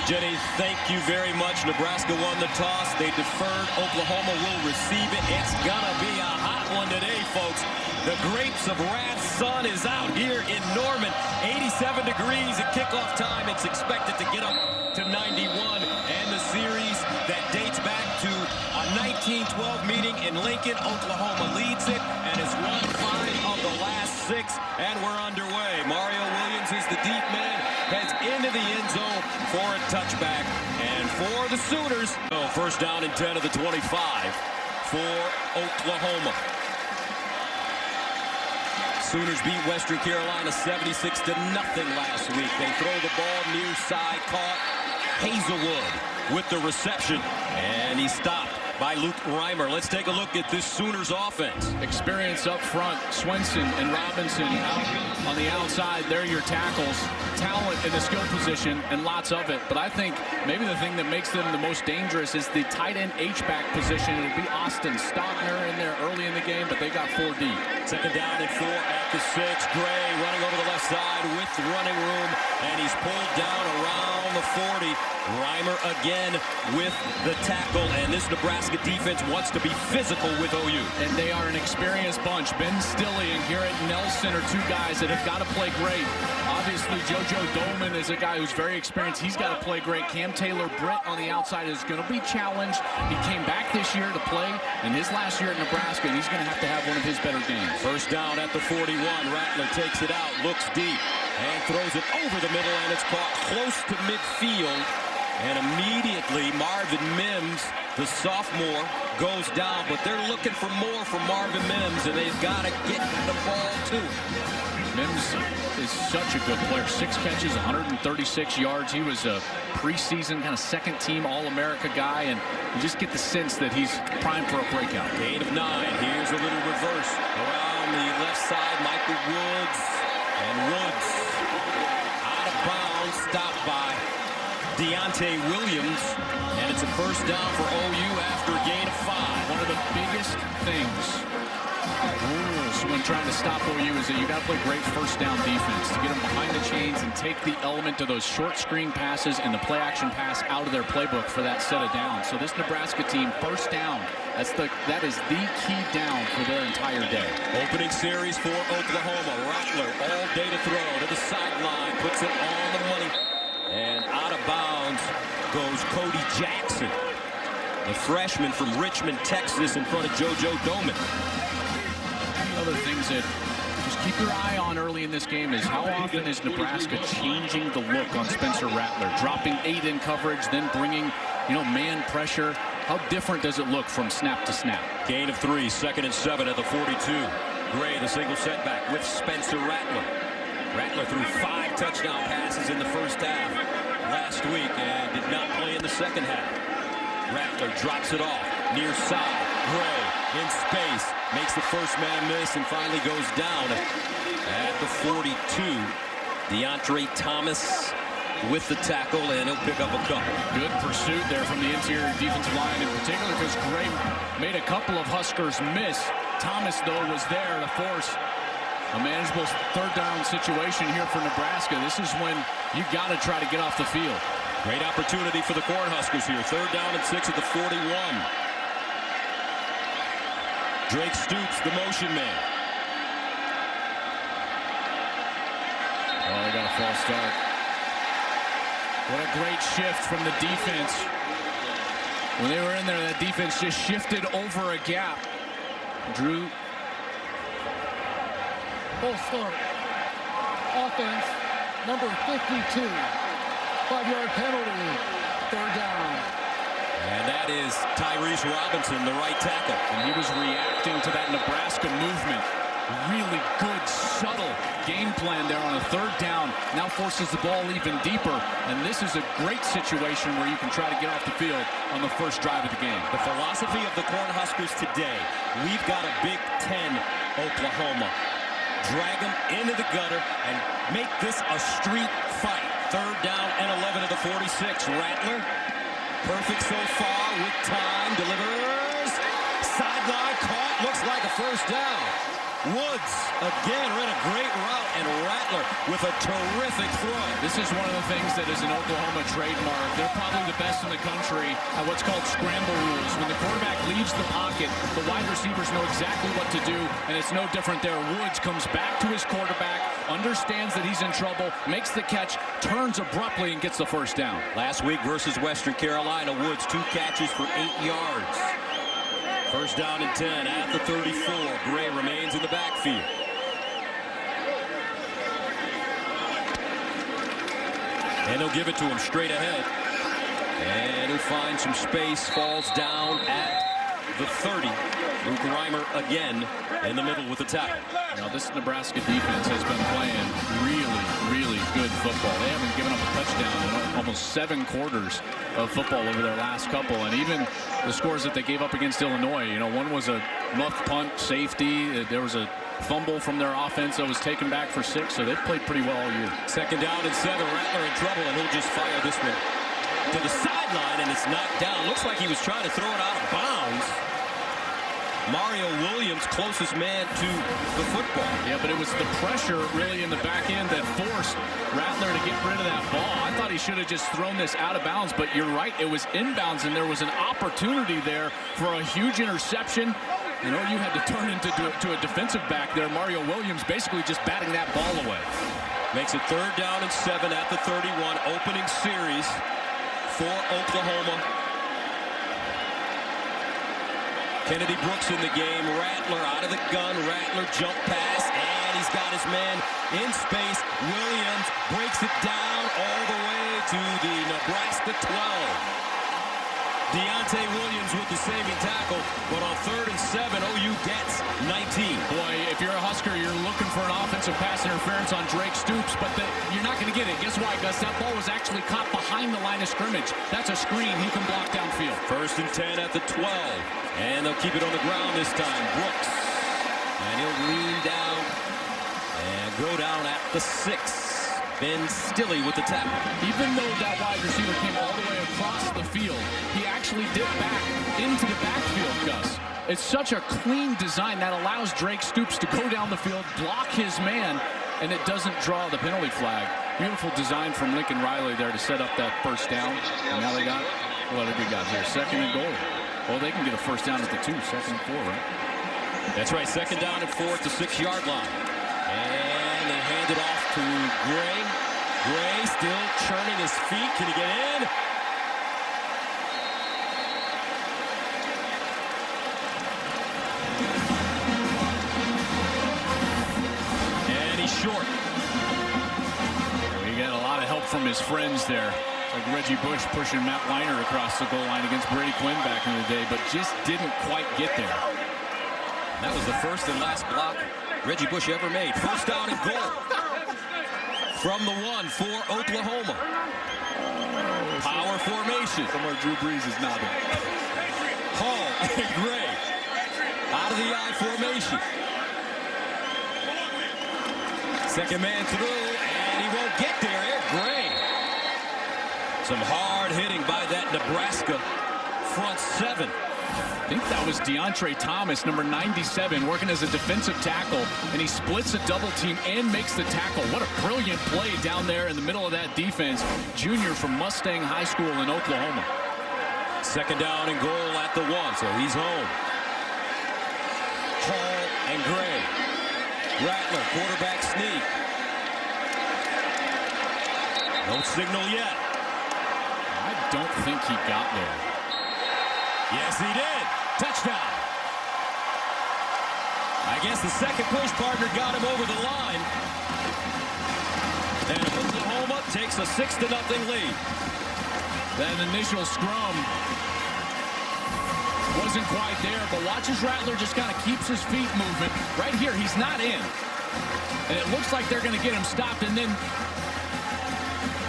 Jenny, thank you very much. Nebraska won the toss. They deferred. Oklahoma will receive it. It's gonna be a hot one today, folks. The grapes of wrath sun is out here in Norman. 87 degrees at kickoff time. It's expected to get up to 91. And the series that dates back to a 1912 meeting in Lincoln, Oklahoma leads it and has won 5 of the last 6. And we're underway. Mario Williams is the deep man. Heads into the end zone for a touchback. And for the Sooners, first down and 10 of the 25 for Oklahoma. Sooners beat Western Carolina 76-0 last week. They throw the ball near side, caught Hazelwood with the reception, and he's stopped by Luke Reimer. Let's take a look at this Sooners offense. Experience up front. Swenson and Robinson out on the outside. They're your tackles. Talent in the skill position, and lots of it. But I think maybe the thing that makes them the most dangerous is the tight end H-back position. It'll be Austin Stogner in there early in the game, but they got 4 deep. Second down and 4 at the 6. Gray running over the left side with running room, and he's pulled down around the 40. Reimer again with the tackle, and this Nebraska defense wants to be physical with OU. And they are an experienced bunch. Ben Stilley and Garrett Nelson are 2 guys that have got to play great. Obviously, JoJo Dolman is a guy who's very experienced. He's got to play great. Cam Taylor-Britt on the outside is going to be challenged. He came back this year to play in his last year at Nebraska, and he's going to have one of his better games. First down at the 41. Rattler takes it out, looks deep, and throws it over the middle, and it's caught close to midfield. And immediately, Marvin Mims, the sophomore, goes down. But they're looking for more from Marvin Mims, and they've got to get the ball to him. Mims is such a good player. 6 catches, 136 yards. He was a preseason kind of second-team All-America guy, and you just get the sense that he's primed for a breakout. Gain of 9. Here's a little reverse around the left side. Michael Woods, and Woods out of bounds, stopped by Deontay Williams, and it's a first down for OU after a gain of 5. One of the biggest things when trying to stop OU is that you got to play great first down defense to get them behind the chains and take the element of those short screen passes and the play action pass out of their playbook for that set of downs. So this Nebraska team, first down, that is the key down for their entire day. Opening series for Oklahoma. Rattler all day to throw to the sideline, puts it on the money. And out of bounds goes Cody Jackson, the freshman from Richmond, Texas, in front of JoJo Dolman. Other things that just keep your eye on early in this game is how often is Nebraska changing the look on Spencer Rattler, dropping 8 in coverage, then bringing, man pressure. How different does it look from snap to snap? Gain of 3, second and 7 at the 42. Gray, the single setback with Spencer Rattler. Rattler threw 5 touchdown passes in the first half last week and did not play in the second half. Rattler drops it off near side. Gray in space, makes the first man miss, and finally goes down at the 42. DeAndre Thomas with the tackle, and he'll pick up a couple. Good pursuit there from the interior defensive line, in particular because Gray made a couple of Huskers miss. Thomas, though, was there to force a manageable third down situation here for Nebraska. This is when you got to try to get off the field. Great opportunity for the Cornhuskers here. Third down and 6 at the 41. Drake Stoops, the motion man. Oh, they got a false start. What a great shift from the defense. When they were in there, that defense just shifted over a gap. Drew. Full start. Offense, number 52. 5-yard penalty. Third down. And that is Tyrese Robinson, the right tackle. And he was reacting to that Nebraska movement. Really good, subtle game plan there on a third down. Now forces the ball even deeper. And this is a great situation where you can try to get off the field on the first drive of the game. The philosophy of the Cornhuskers today, we've got a Big Ten Oklahoma. Drag them into the gutter and make this a street fight. Third down and 11 at the 46. Rattler, perfect so far with time, delivers. Sideline caught, looks like a first down. Woods again ran a great route, and Rattler with a terrific throw. This is one of the things that is an Oklahoma trademark. They're probably the best in the country at what's called scramble rules. When the quarterback leaves the pocket, the wide receivers know exactly what to do, and it's no different there. Woods comes back to his quarterback, understands that he's in trouble, makes the catch, turns abruptly, and gets the first down. Last week versus Western Carolina, Woods 2 catches for 8 yards. First down and 10 at the 34. Gray remains in the backfield. And they'll give it to him straight ahead. And he'll find some space, falls down at the 30. Luke Reimer again in the middle with the tackle. Now, this Nebraska defense has been playing really good football. They haven't given up a touchdown in almost 7 quarters of football over their last couple. And even the scores that they gave up against Illinois, you know, one was a muff punt safety. There was a fumble from their offense that was taken back for 6. So they've played pretty well all year. Second down and 7. Rattler in trouble, and he'll just fire this one to the sideline, and it's knocked down. Looks like he was trying to throw it out of bounds. Mario Williams, closest man to the football. Yeah, but it was the pressure really in the back end that forced Rattler to get rid of that ball. I thought he should have just thrown this out of bounds, but you're right, it was inbounds, and there was an opportunity there for a huge interception. You know, you had to turn into to a defensive back there. Mario Williams basically just batting that ball away. Makes it 3rd down and 7 at the 31. Opening series for Oklahoma. Kennedy Brooks in the game. Rattler out of the gun. Rattler jump pass, and he's got his man in space. Williams breaks it down all the way to the Nebraska 12. Deontay Williams with the saving tackle, but on 3rd and 7, OU gets 19. Boy, if you're a Husker, you're looking for an offensive pass interference on Drake Stoops, but you're not going to get it. Guess why, Gus? That ball was actually caught behind the line of scrimmage. That's a screen. He can block downfield. 1st and 10 at the 12, and they'll keep it on the ground this time. Brooks, and he'll lean down and go down at the 6. Ben Stille with the tackle. Even though that wide receiver came all the way across the field, he actually dipped back into the backfield, Gus. It's such a clean design that allows Drake Stoops to go down the field, block his man, and it doesn't draw the penalty flag. Beautiful design from Lincoln Riley there to set up that first down. And now they got, what have we got here? 2nd and goal. Well, they can get a first down at the 2, 2nd and 4, right? That's right, 2nd down and 4 at the 6-yard line. And they hand it off to Gray. Gray still churning his feet. Can he get in? And he's short. He got a lot of help from his friends there. Like Reggie Bush pushing Matt Weiner across the goal line against Brady Quinn back in the day, but just didn't quite get there. That was the first and last block Reggie Bush ever made. First down and goal from the 1 for Oklahoma. Power formation. Somewhere Drew Brees is not in. Hall and Gray out of the I formation. Second man through, and he won't get there. Gray. Some hard hitting by that Nebraska front 7. I think that was DeAndre Thomas, number 97, working as a defensive tackle, and he splits a double team and makes the tackle. What a brilliant play down there in the middle of that defense. Junior from Mustang High School in Oklahoma. 2nd down and goal at the 1, so he's home. Hall and Gray. Rattler, quarterback sneak. No signal yet. I don't think he got there. Yes, he did. Touchdown. I guess the second push partner got him over the line. And Oklahoma takes a 6-0 lead. That initial scrum wasn't quite there, but watch as Rattler just kind of keeps his feet moving. Right here, he's not in. And it looks like they're going to get him stopped, and then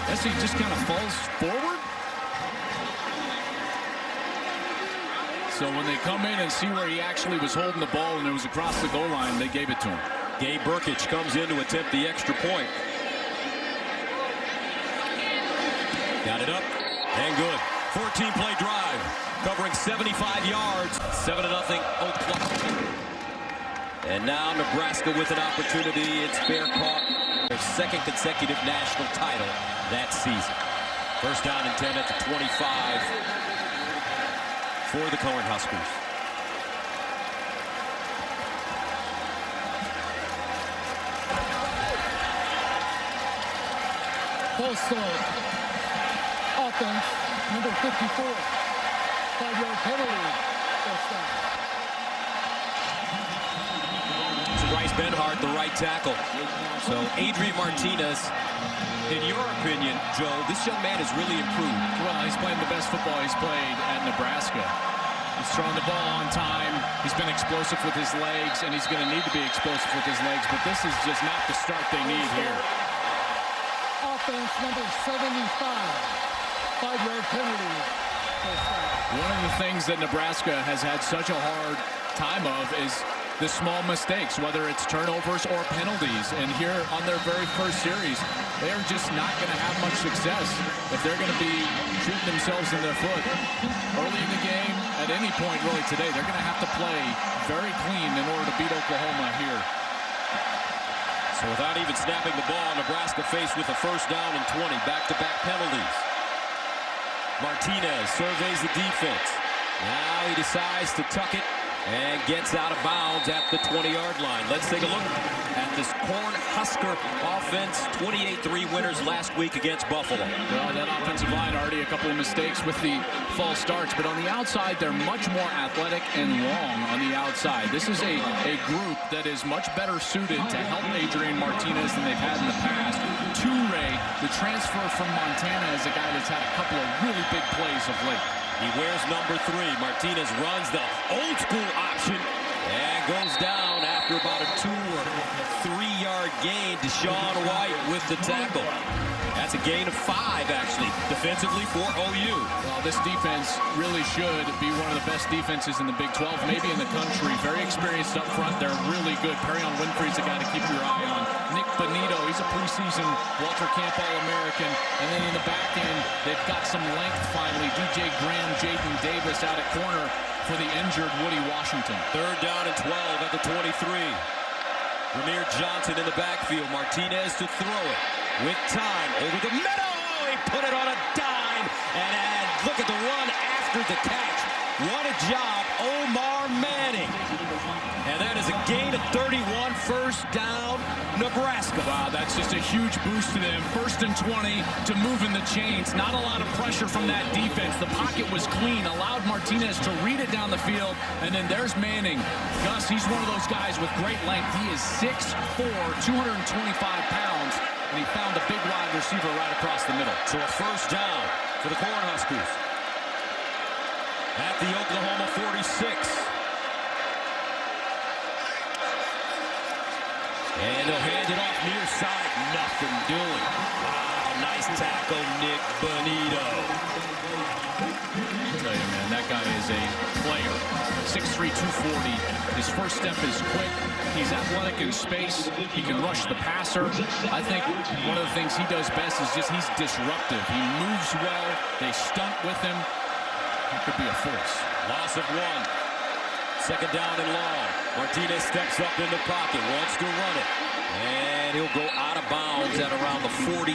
as he just kind of falls forward. So when they come in and see where he actually was holding the ball and it was across the goal line, they gave it to him. Gabe Burkich comes in to attempt the extra point. Got it up and good. 14-play drive covering 75 yards. 7-0 Oklahoma. And now Nebraska with an opportunity. It's fair caught. Their second consecutive national title that season. First down and 10 at the 25 for the Cornhuskers. False start. Offense, number 54. 5-yard penalty. First down. So Bryce Benhart, the right tackle. So Adrian Martinez, in your opinion, Joe, this young man has really improved. Well, he's playing the best football he's played at Nebraska. He's throwing the ball on time. He's been explosive with his legs, and he's going to need to be explosive with his legs. But this is just not the start they need here. Offense, number 75. 5-yard penalty. First down. One of the things that Nebraska has had such a hard time of is the small mistakes, whether it's turnovers or penalties. And here on their very first series, they're just not going to have much success if they're going to be shooting themselves in the foot early in the game. At any point really today, they're going to have to play very clean in order to beat Oklahoma here. So without even snapping the ball, Nebraska faced with a first down and 20. Back-to-back penalties. Martinez surveys the defense. Now he decides to tuck it and gets out of bounds at the 20-yard line. Let's take a look at this Cornhusker offense. 28-3 winners last week against Buffalo. Well, that offensive line already a couple of mistakes with the false starts, but on the outside, they're much more athletic and long on the outside. This is a group that is much better suited to help Adrian Martinez than they've had in the past. Toure, the transfer from Montana, is a guy that's had a couple of really big plays of late. He wears number 3. Martinez runs the old school option and goes down after about a 2 or 3 yard gain. Deshaun White with the tackle. That's a gain of 5, actually, defensively for OU. Well, this defense really should be one of the best defenses in the Big 12, maybe in the country. Very experienced up front. They're really good. Perrion Winfrey's a guy to keep your eye on. Nick Bonito, he's a preseason Walter Camp All-American. And then in the back end, they've got some length finally. DJ Graham, Jaden Davis out at corner for the injured Woody Washington. Third down and 12 at the 23. Ramir Johnson in the backfield. Martinez to throw it. With time, over the middle, he put it on a dime, and look at the run after the catch. What a job, Omar Manning. And that is a gain of 31, first down, Nebraska. Wow, that's just a huge boost to them. First and 20 to move in the chains. Not a lot of pressure from that defense. The pocket was clean, allowed Martinez to read it down the field, and then there's Manning. Gus, he's one of those guys with great length. He is 6'4", 225 pounds. And he found a big wide receiver right across the middle. So a first down for the Cornhuskers at the Oklahoma 46. And he'll hand it off near side. Nothing doing. Wow, nice tackle, Nick Bonito. I'll tell you, man, that guy is a player. 6'3", 240. His first step is quick. He's athletic in space. He can rush the passer. I think one of the things he does best is just he's disruptive. He moves well. They stunt with him. He could be a force. Loss of 1. Second down and long. Martinez steps up in the pocket, wants to run it. And he'll go out of bounds at around the 43,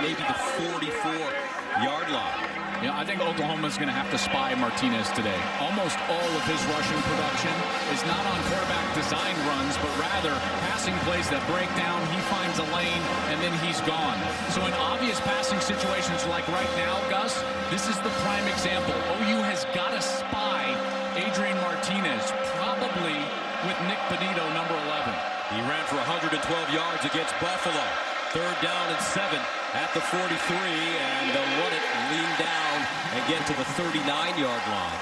maybe the 44-yard line. Yeah, I think Oklahoma's going to have to spy Martinez today. Almost all of his rushing production is not on quarterback design runs, but rather passing plays that break down. He finds a lane, and then he's gone. So in obvious passing situations like right now, Gus, this is the prime example. OU has got to spy Adrian Martinez, probably with Nick Bonito, number 11. He ran for 112 yards against Buffalo. Third down and 7 at the 43, and they'll run it, lean down, and get to the 39-yard line.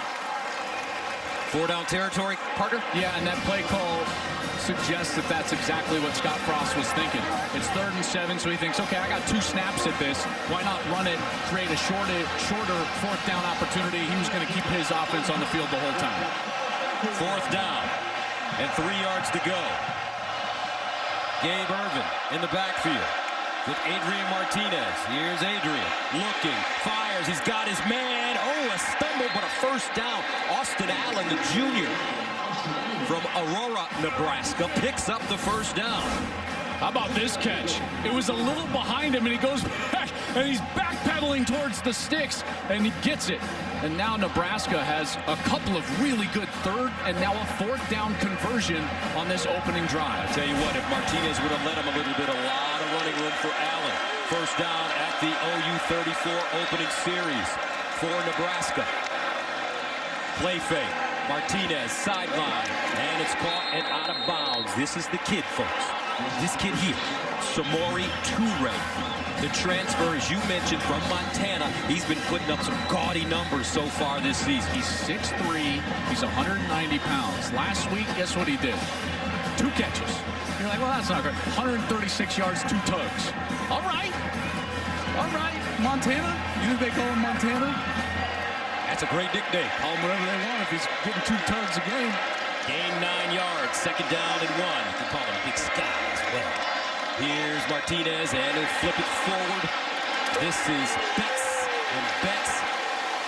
4-down territory, partner? Yeah, and that play call suggests that that's exactly what Scott Frost was thinking. It's 3rd and 7, so he thinks, okay, I got 2 snaps at this. Why not run it, create a shorter 4th down opportunity? He was going to keep his offense on the field the whole time. 4th down, and 3 yards to go. Gabe Ervin in the backfield with Adrian Martinez. Here's Adrian looking, fires, he's got his man. Oh, a stumble, but a first down. Austin Allen, the junior, from Aurora, Nebraska, picks up the first down. How about this catch? It was a little behind him, and he goes back, and he's backpedaling towards the sticks, and he gets it. And now Nebraska has a couple of really good third and now a fourth down conversion on this opening drive. I tell you what, if Martinez would have let him a little bit, a lot of running room for Allen. First down at the OU 34 opening series for Nebraska. Play fake. Martinez sideline, and it's caught and out of bounds. This is the kid, folks. This kid here, Samori Toure. The transfer, as you mentioned, from Montana. He's been putting up some gaudy numbers so far this season. He's 6'3". He's 190 pounds. Last week, guess what he did? 2 catches. You're like, well, that's not great. 136 yards, 2 tugs. All right. All right. Montana? You think they call him Montana? That's a great nickname. Call him whatever they want if he's getting 2 tugs a game. Gain 9 yards, second down and 1. You can call him Big Sky as well. Here's Martinez, and he'll flip it forward. This is Betts, and Betts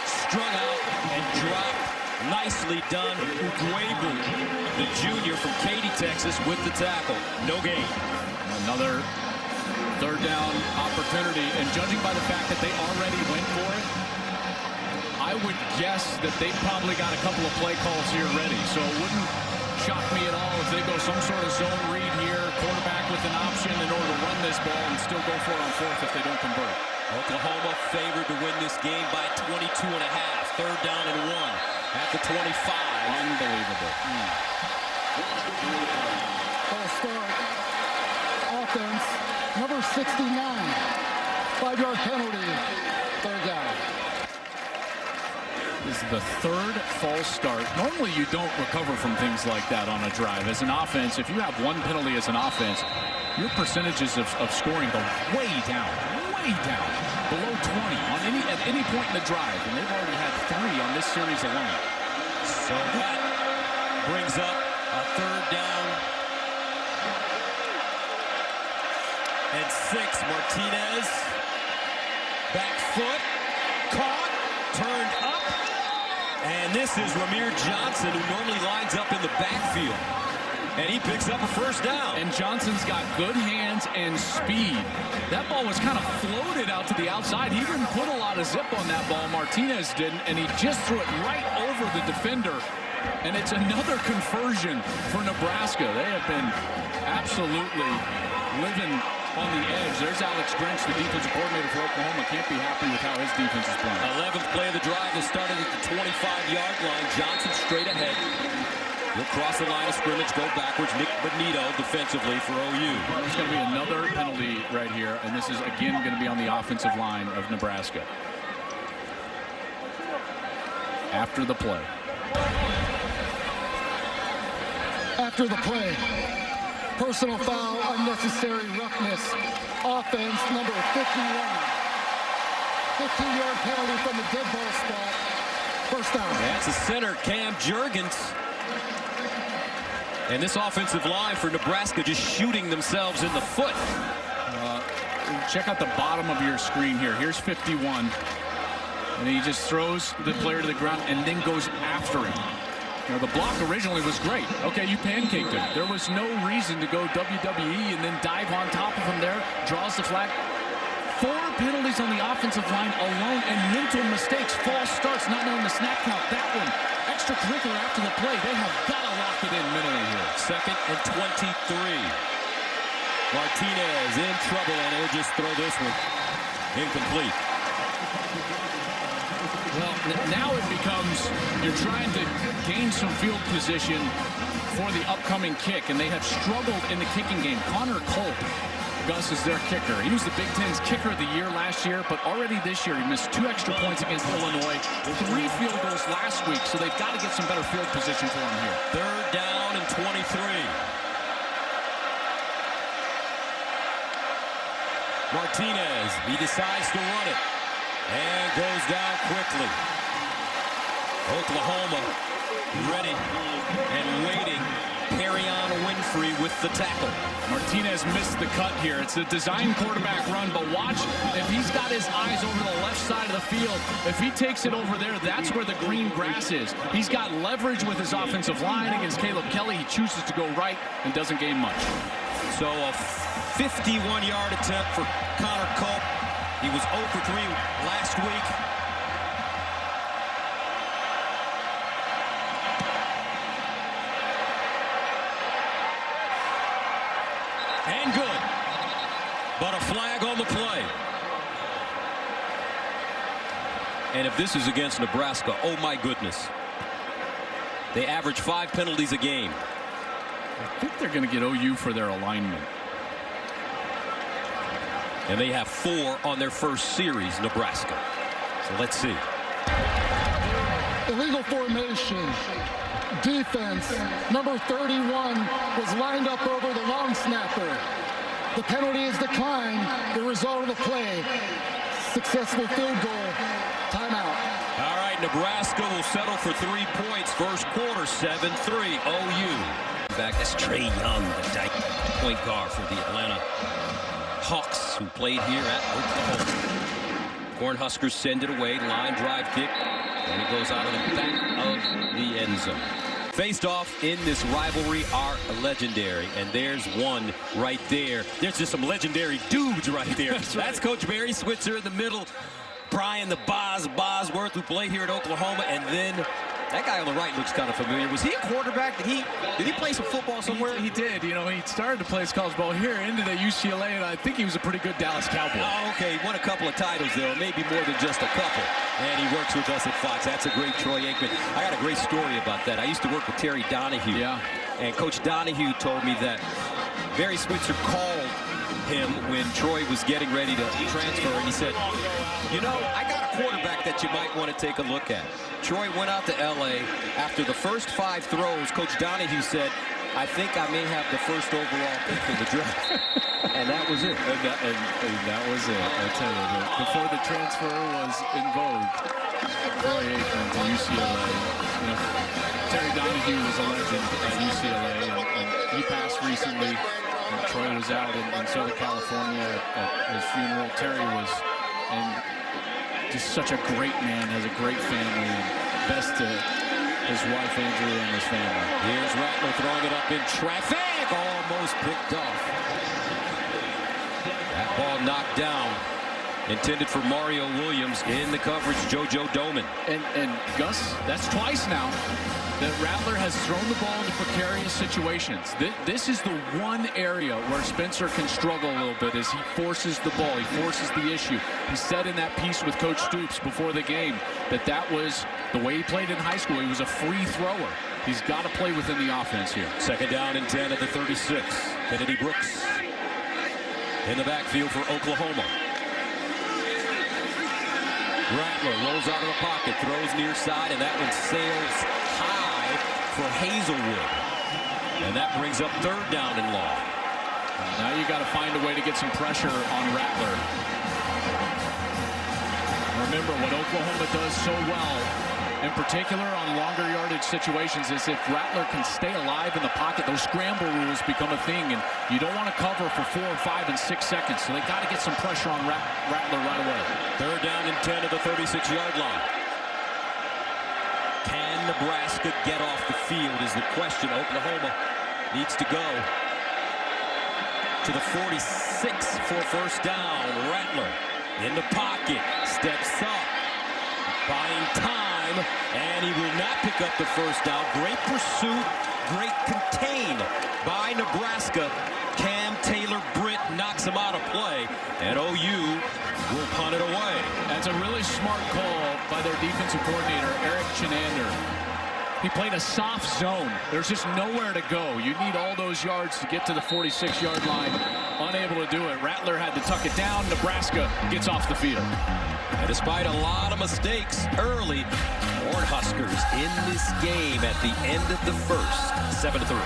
strung out and dropped. Nicely done. Uguebu, the junior from Katy, Texas, with the tackle. No gain. Another third down opportunity, and judging by the fact that they already went for it, I would guess that they probably got a couple of play calls here ready, so it wouldn't shock me at all if they go some sort of zone read here, quarterback with an option in order to run this ball and still go for it on fourth if they don't convert. Oklahoma favored to win this game by 22.5. Third down and 1 at the 25. Unbelievable. Ball start. Offense, number 69. 5-yard penalty. Third down. This is the third false start. Normally you don't recover from things like that on a drive. As an offense, if you have 1 penalty as an offense, your percentages of scoring go way down, below 20 on at any point in the drive. And they've already had 3 on this series alone. So that brings up a third down and 6. Martinez, back foot, caught, turned up. And this is Ramir Johnson, who normally lines up in the backfield. And he picks up a first down. And Johnson's got good hands and speed. That ball was kind of floated out to the outside. He didn't put a lot of zip on that ball. Martinez didn't, and he just threw it right over the defender. And it's another conversion for Nebraska. They have been absolutely living on the edge. There's Alex Grinch, the defensive coordinator for Oklahoma. Can't be happy with how his defense is playing. 11th play of the drive has started at the 25-yard line. Johnson straight ahead. He'll cross the line of scrimmage, go backwards. Nick Bonito defensively for OU. There's going to be another penalty right here, and this is again going to be on the offensive line of Nebraska. After the play. After the play. Personal foul, unnecessary roughness. Offense, number 51. 15-yard penalty from the dead ball spot. First down. That's the center, Cam Jurgens. And this offensive line for Nebraska just shooting themselves in the foot. Check out the bottom of your screen here. Here's 51. And he just throws the player to the ground and then goes after him. You know, the block originally was great. Okay, you pancaked him. There was no reason to go WWE and then dive on top of him there. Draws the flag. 4 penalties on the offensive line alone and mental mistakes. False starts, not knowing the snap count. That one, extracurricular after the play. They have got to lock it in mentally here. 2nd and 23. Martinez in trouble, and he'll just throw this one incomplete. Well, now it becomes you're trying to gain some field position for the upcoming kick, and they have struggled in the kicking game. Connor Culp, Gus, is their kicker. He was the Big Ten's kicker of the year last year, but already this year he missed 2 extra points against Illinois, 3 field goals last week, so they've got to get some better field position for him here. Third down and 23. Martinez, he decides to run it. And goes down quickly. Oklahoma ready and waiting. Perrion Winfrey with the tackle. Martinez missed the cut here. It's a design quarterback run, but watch if he's got his eyes over the left side of the field. If he takes it over there, that's where the green grass is. He's got leverage with his offensive line against Caleb Kelly. He chooses to go right and doesn't gain much. So a 51-yard attempt for Connor Culp. He was 0 for 3 last week. And good. But a flag on the play. And if this is against Nebraska, oh my goodness. They average 5 penalties a game. I think they're going to get OU for their alignment. And they have 4 on their first series, Nebraska. So let's see. Illegal formation. Defense. Number 31 was lined up over the long snapper. The penalty is declined. The result of the play. Successful field goal. Timeout. All right, Nebraska will settle for 3 points. First quarter, 7-3 OU. Back, that's Trey Young, the point guard for the Atlanta Hawks, who played here at Oklahoma. Cornhuskers send it away, line drive kick, and it goes out of the back of the end zone. Faced off in this rivalry are legendary, and there's one right there. There's just some legendary dudes right there. That's Coach Barry Switzer in the middle. Brian the Bosworth, who played here at Oklahoma, and then that guy on the right looks kind of familiar. Was he a quarterback? Did he play some football somewhere? He did. You know, he started to play his college ball here, ended at UCLA, and I think he was a pretty good Dallas Cowboy. Oh, okay. Won a couple of titles, though. Maybe more than just a couple. And he works with us at Fox. That's a great Troy Aikman. I got a great story about that. I used to work with Terry Donahue. Yeah. And Coach Donahue told me that Barry Switzer called him when Troy was getting ready to transfer, and he said, you know, I got a quarterback that you might want to take a look at. Troy went out to L.A. After the first 5 throws, Coach Donahue said, I think I may have the first overall pick in the draft. And that was it. And that was it. I tell you, before the transfer was in vogue, Troy Aikman to UCLA. You know, Terry Donahue was a legend at UCLA, and he passed recently. And Troy was out in Southern California at his funeral. Terry was, and just such a great man, has a great family, and best to his wife Andrea and his family. Here's Rattler throwing it up in traffic, almost picked off. That ball knocked down, intended for Mario Williams. In the coverage, JoJo Doman. And Gus, that's twice now that Rattler has thrown the ball into precarious situations. This is the one area where Spencer can struggle a little bit, as he forces the ball, he forces the issue. He said in that piece with Coach Stoops before the game that was the way he played in high school. He was a free thrower. He's got to play within the offense here. Second down and 10 at the 36. Kennedy Brooks in the backfield for Oklahoma. Rattler rolls out of the pocket, throws near side, and that one sails high for Hazelwood. And that brings up 3rd down and long. Now you got to find a way to get some pressure on Rattler. Remember, what Oklahoma does so well, in particular on longer yardage situations, is if Rattler can stay alive in the pocket, those scramble rules become a thing, and you don't want to cover for 4 or 5 and 6 seconds, so they got to get some pressure on Rattler right away. 3rd down and 10 at the 36-yard line. Can Nebraska get off the field is the question. Oklahoma needs to go to the 46 for first down. Rattler in the pocket, steps up, buying time, and he will not pick up the first down. Great pursuit, great contain by Nebraska. Cam Taylor-Britt knocks him out of play, and OU will punt it away. That's a really smart call by their defensive coordinator, Eric Chinander. He played a soft zone. There's just nowhere to go. You need all those yards to get to the 46-yard line. Unable to do it. Rattler had to tuck it down. Nebraska gets off the field. And despite a lot of mistakes early, Cornhuskers in this game at the end of the first, 7-3.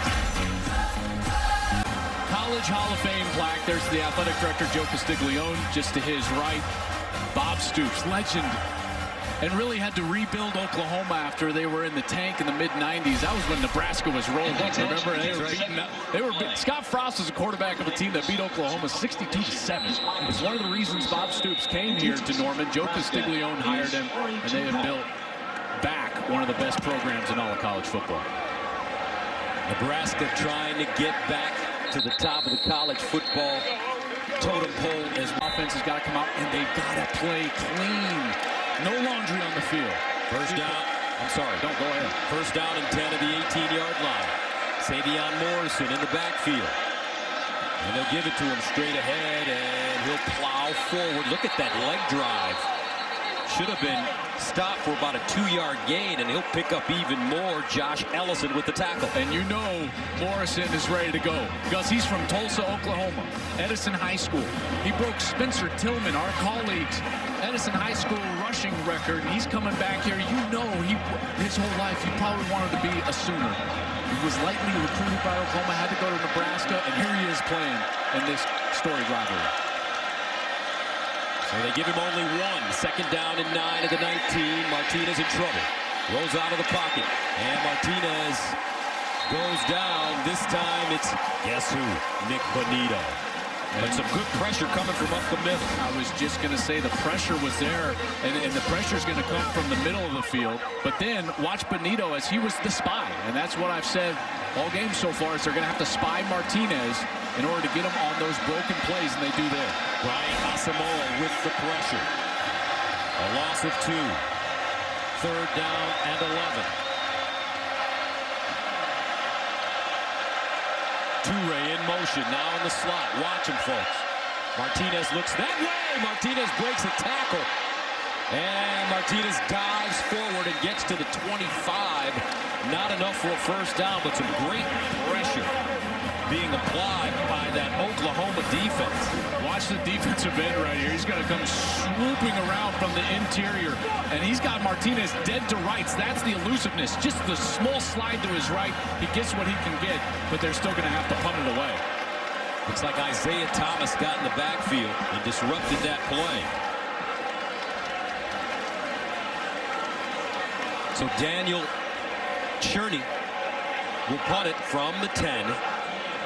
College Hall of Fame plaque. There's the athletic director, Joe Castiglione, just to his right. Bob Stoops, legend and really had to rebuild Oklahoma after they were in the tank in the mid-90s. That was when Nebraska was rolling. Remember, Scott Frost was a quarterback of a team that beat Oklahoma 62-7. It's one of the reasons Bob Stoops came here to Norman. Joe Castiglione hired him, and they have built back one of the best programs in all of college football. Nebraska trying to get back to the top of the college football totem pole as offense has got to come out, and they've got to play clean. No laundry on the field. First down. I'm sorry. Don't go ahead. First down and 10 at the 18-yard line. Savion Morrison in the backfield. And they'll give it to him straight ahead, and he'll plow forward. Look at that leg drive. Should have been stopped for about a 2-yard gain, and he'll pick up even more. Josh Ellison with the tackle. And you know Morrison is ready to go because he's from Tulsa, Oklahoma, Edison High School. He broke Spencer Tillman, our colleagues, Edison High School rushing record. And he's coming back here. You know, his whole life he probably wanted to be a Sooner. He was lightly recruited by Oklahoma, had to go to Nebraska, and here he is playing in this storied rivalry. So they give him only one. Second down and 9 at the 19. Martinez in trouble. Rolls out of the pocket. And Martinez goes down. This time it's, guess who? Nick Bonito. But some good pressure coming from up the middle. I was just going to say the pressure was there, and the pressure is going to come from the middle of the field. But then watch Bonito as he was the spy, and that's what I've said all game so far is they're going to have to spy Martinez in order to get him on those broken plays, and they do there. Brian Asamoah with the pressure. A loss of 2. Third down and 11. Toure in motion, now in the slot. Watch him, folks. Martinez looks that way. Martinez breaks a tackle. And Martinez dives forward and gets to the 25. Not enough for a first down, but some great pressure being applied by that Oklahoma defense. Watch the defensive end right here. He's going to come swooping around from the interior, and he's got Martinez dead to rights. That's the elusiveness. Just the small slide to his right. He gets what he can get, but they're still going to have to punt it away. Looks like Isaiah Thomas got in the backfield and disrupted that play. So Daniel Cherney will punt it from the 10.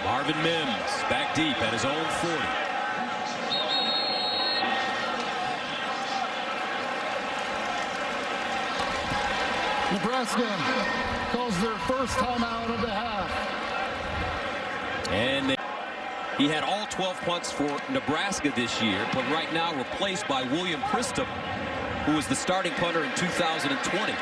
Marvin Mims back deep at his own 40. Nebraska calls their first timeout of the half. And he had all 12 punts for Nebraska this year, but right now replaced by William Pristum, who was the starting punter in 2020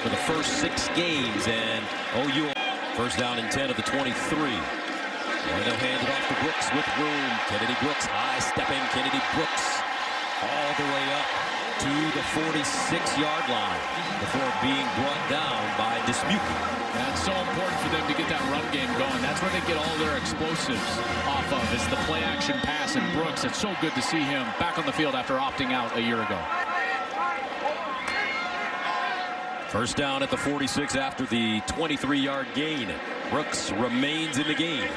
for the first 6 games. And OU first down and 10 of the 23. And they'll hand it off to Brooks with room. Kennedy Brooks high stepping. Kennedy Brooks all the way up to the 46-yard line before being brought down by Dismuke. That's so important for them to get that run game going. That's where they get all their explosives off of, is the play action pass. And Brooks, it's so good to see him back on the field after opting out a year ago. First down at the 46 after the 23-yard gain. Brooks remains in the game.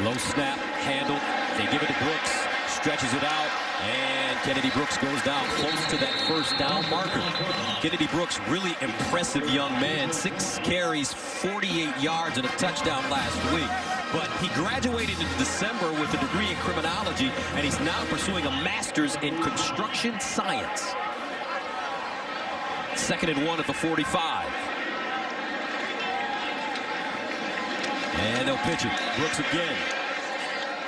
Low snap, handled. They give it to Brooks, stretches it out, and Kennedy Brooks goes down close to that first down marker. Kennedy Brooks, really impressive young man. 6 carries, 48 yards, and a touchdown last week. But he graduated in December with a degree in criminology, and he's now pursuing a master's in construction science. 2nd and 1 at the 45. And they'll pitch it. Brooks again.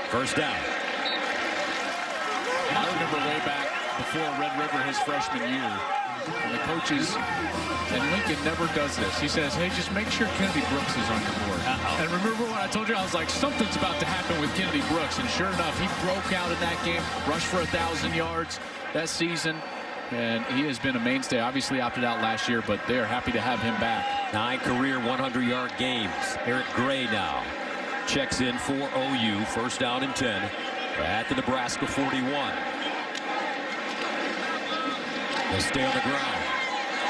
First down. I remember way back before Red River his freshman year, and the coaches, and Lincoln never does this. He says, hey, just make sure Kennedy Brooks is on your board. And remember when I told you, I was like, something's about to happen with Kennedy Brooks. And sure enough, he broke out in that game, rushed for 1,000 yards that season. And he has been a mainstay. Obviously opted out last year, but they're happy to have him back. 9 career 100-yard games. Eric Gray now checks in for OU. First down and 10 at the Nebraska 41. They'll stay on the ground.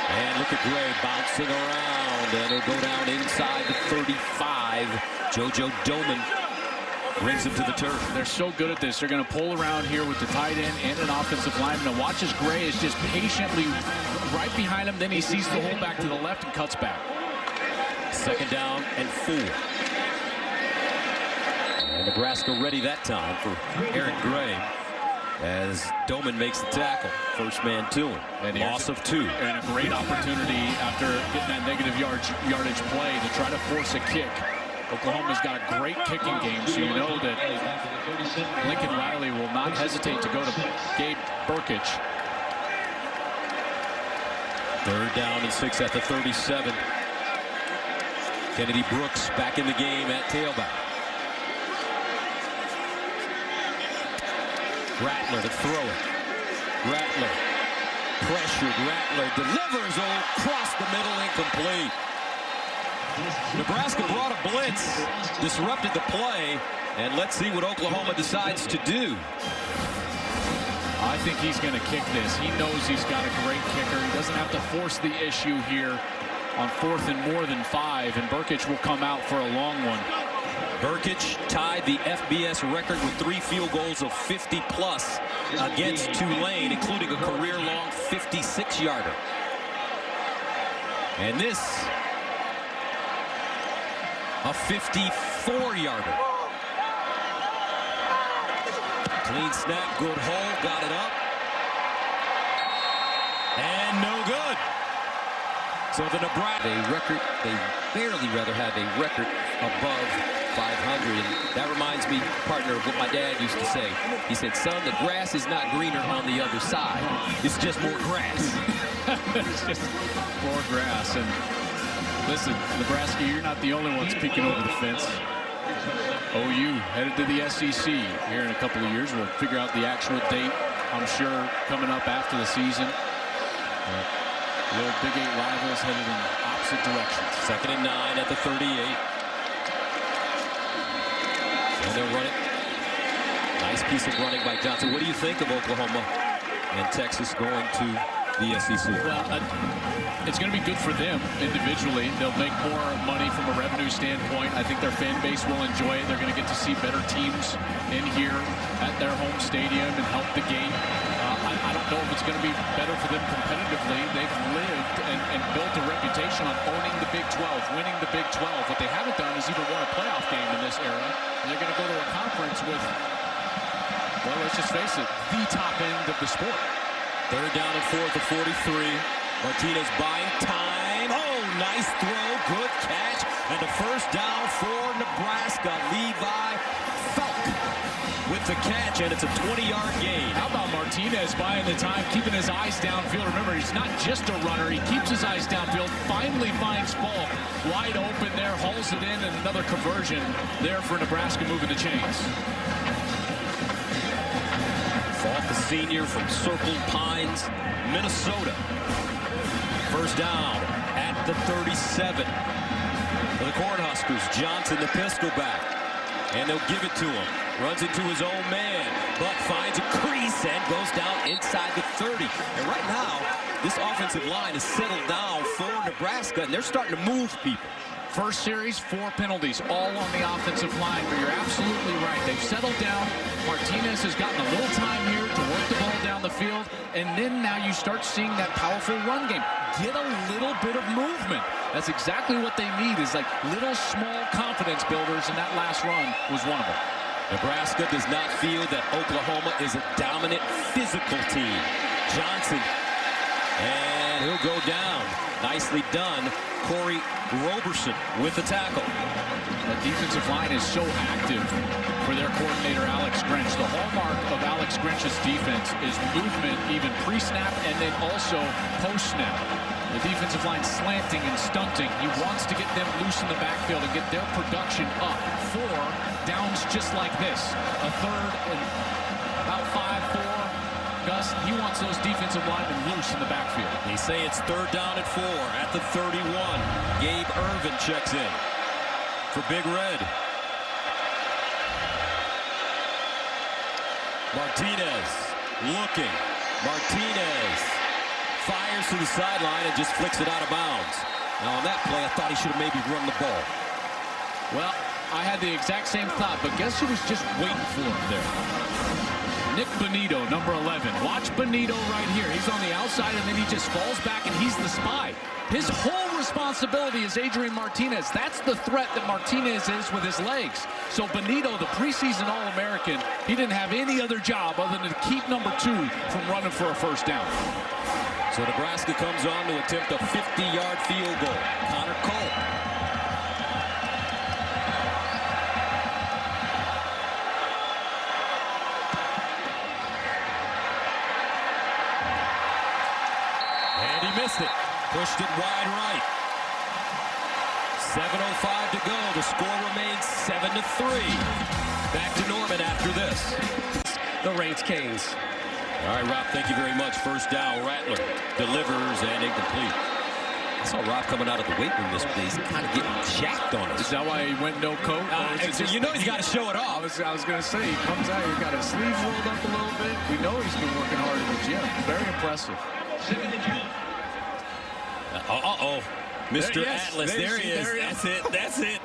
And look at Gray bouncing around. And he'll go down inside the 35. JoJo Doman Brings him to the turf. They're so good at this. They're going to pull around here with the tight end and an offensive lineman. Now watch as Gray is just patiently right behind him. Then he sees the hole back to the left and cuts back. 2nd down and 4. And Nebraska ready that time for Aaron Gray as Doman makes the tackle. First man to him. And loss of 2. And a great opportunity after getting that negative yardage play to try to force a kick. Oklahoma's got a great kicking game, so you know that Lincoln Riley will not hesitate to go to Gabe Burkich. 3rd down and 6 at the 37. Kennedy Brooks back in the game at tailback. Rattler to throw it. Rattler pressured. Rattler delivers across the middle, incomplete. Nebraska brought a blitz, disrupted the play, and let's see what Oklahoma decides to do. I think he's going to kick this. He knows he's got a great kicker. He doesn't have to force the issue here on 4th and more than 5, and Burkich will come out for a long one. Burkich tied the FBS record with 3 field goals of 50+ against Tulane, including a career-long 56-yarder. And this, a 54-yarder. Clean snap, good hold, got it up. And no good. So the Nebraska record, they barely rather have a record above 500. And that reminds me, partner, of what my dad used to say. He said, son, the grass is not greener on the other side. It's just more grass. It's just more grass. And listen, Nebraska, you're not the only ones peeking over the fence. OU headed to the SEC here in a couple of years. We'll figure out the actual date, I'm sure, coming up after the season. Little Big 8 rivals headed in opposite directions. 2nd and 9 at the 38. And they'll run it. Nice piece of running by Johnson. What do you think of Oklahoma and Texas going to the SEC? Well, it's going to be good for them individually. They'll make more money from a revenue standpoint. I think their fan base will enjoy it. They're going to get to see better teams in here at their home stadium and help the game. I don't know if it's going to be better for them competitively. They've lived and built a reputation on owning the Big 12, winning the Big 12. What they haven't done is even won a playoff game in this era. And they're going to go to a conference with, well, let's just face it, the top end of the sport. 3rd down and 4 at the 43. Martinez buying time. Oh, nice throw. Good catch. And the first down for Nebraska. Levi Falk with the catch, and it's a 20-yard gain. How about Martinez buying the time, keeping his eyes downfield? Remember, he's not just a runner. He keeps his eyes downfield, finally finds Falk wide open there, hauls it in, and another conversion there for Nebraska moving the chains. Falk, a senior from Circle Pines, Minnesota. First down at the 37. For the Cornhuskers, Johnson, the pistol back. And they'll give it to him. Runs into his own man, but finds a crease and goes down inside the 30. And right now, this offensive line is settled down for Nebraska, and they're starting to move people. First series, 4 penalties, all on the offensive line, but you're absolutely right. They've settled down. Martinez has gotten a little time here to work the ball down the field, and then now you start seeing that powerful run game. Get a little bit of movement. That's exactly what they need, is like little small confidence builders, and that last run was one of them. Nebraska does not feel that Oklahoma is a dominant physical team. Johnson, and he'll go down. Nicely done. Corey Roberson with the tackle. The defensive line is so active for their coordinator, Alex Grinch. The hallmark of Alex Grinch's defense is movement, even pre-snap and then also post-snap. The defensive line slanting and stunting. He wants to get them loose in the backfield and get their production up for downs just like this. A 3rd and about 5-4. Gus, he wants those defensive linemen loose in the backfield. They say it's 3rd down and 4 at the 31. Gabe Irvin checks in for Big Red. Martinez looking. Martinez fires to the sideline and just flicks it out of bounds. Now on that play, I thought he should have maybe run the ball. Well, I had the exact same thought, but guess who was just waiting for him there? Nick Bonito, number 11. Watch Bonito right here. He's on the outside, and then he just falls back, and he's the spy. His whole responsibility is Adrian Martinez. That's the threat that Martinez is with his legs. So Bonito, the preseason All-American, he didn't have any other job other than to keep number 2 from running for a first down. So Nebraska comes on to attempt a 50-yard field goal. Connor Cole. And he missed it. Pushed it wide right. 7:05 to go. The score remains 7-3. Back to Norman after this. The Reigns Canes. All right, Rob, thank you very much. First down, Rattler delivers and incomplete. I saw Rob coming out of the weight room this day. He's kind of getting jacked on us. Is that why he went no coat? You know he's got to show it off. I was going to say, he comes out, he's got his sleeves rolled up a little bit. We know he's been working hard in the gym. Very impressive. Uh-oh. Mr. Atlas, there he is. That's it.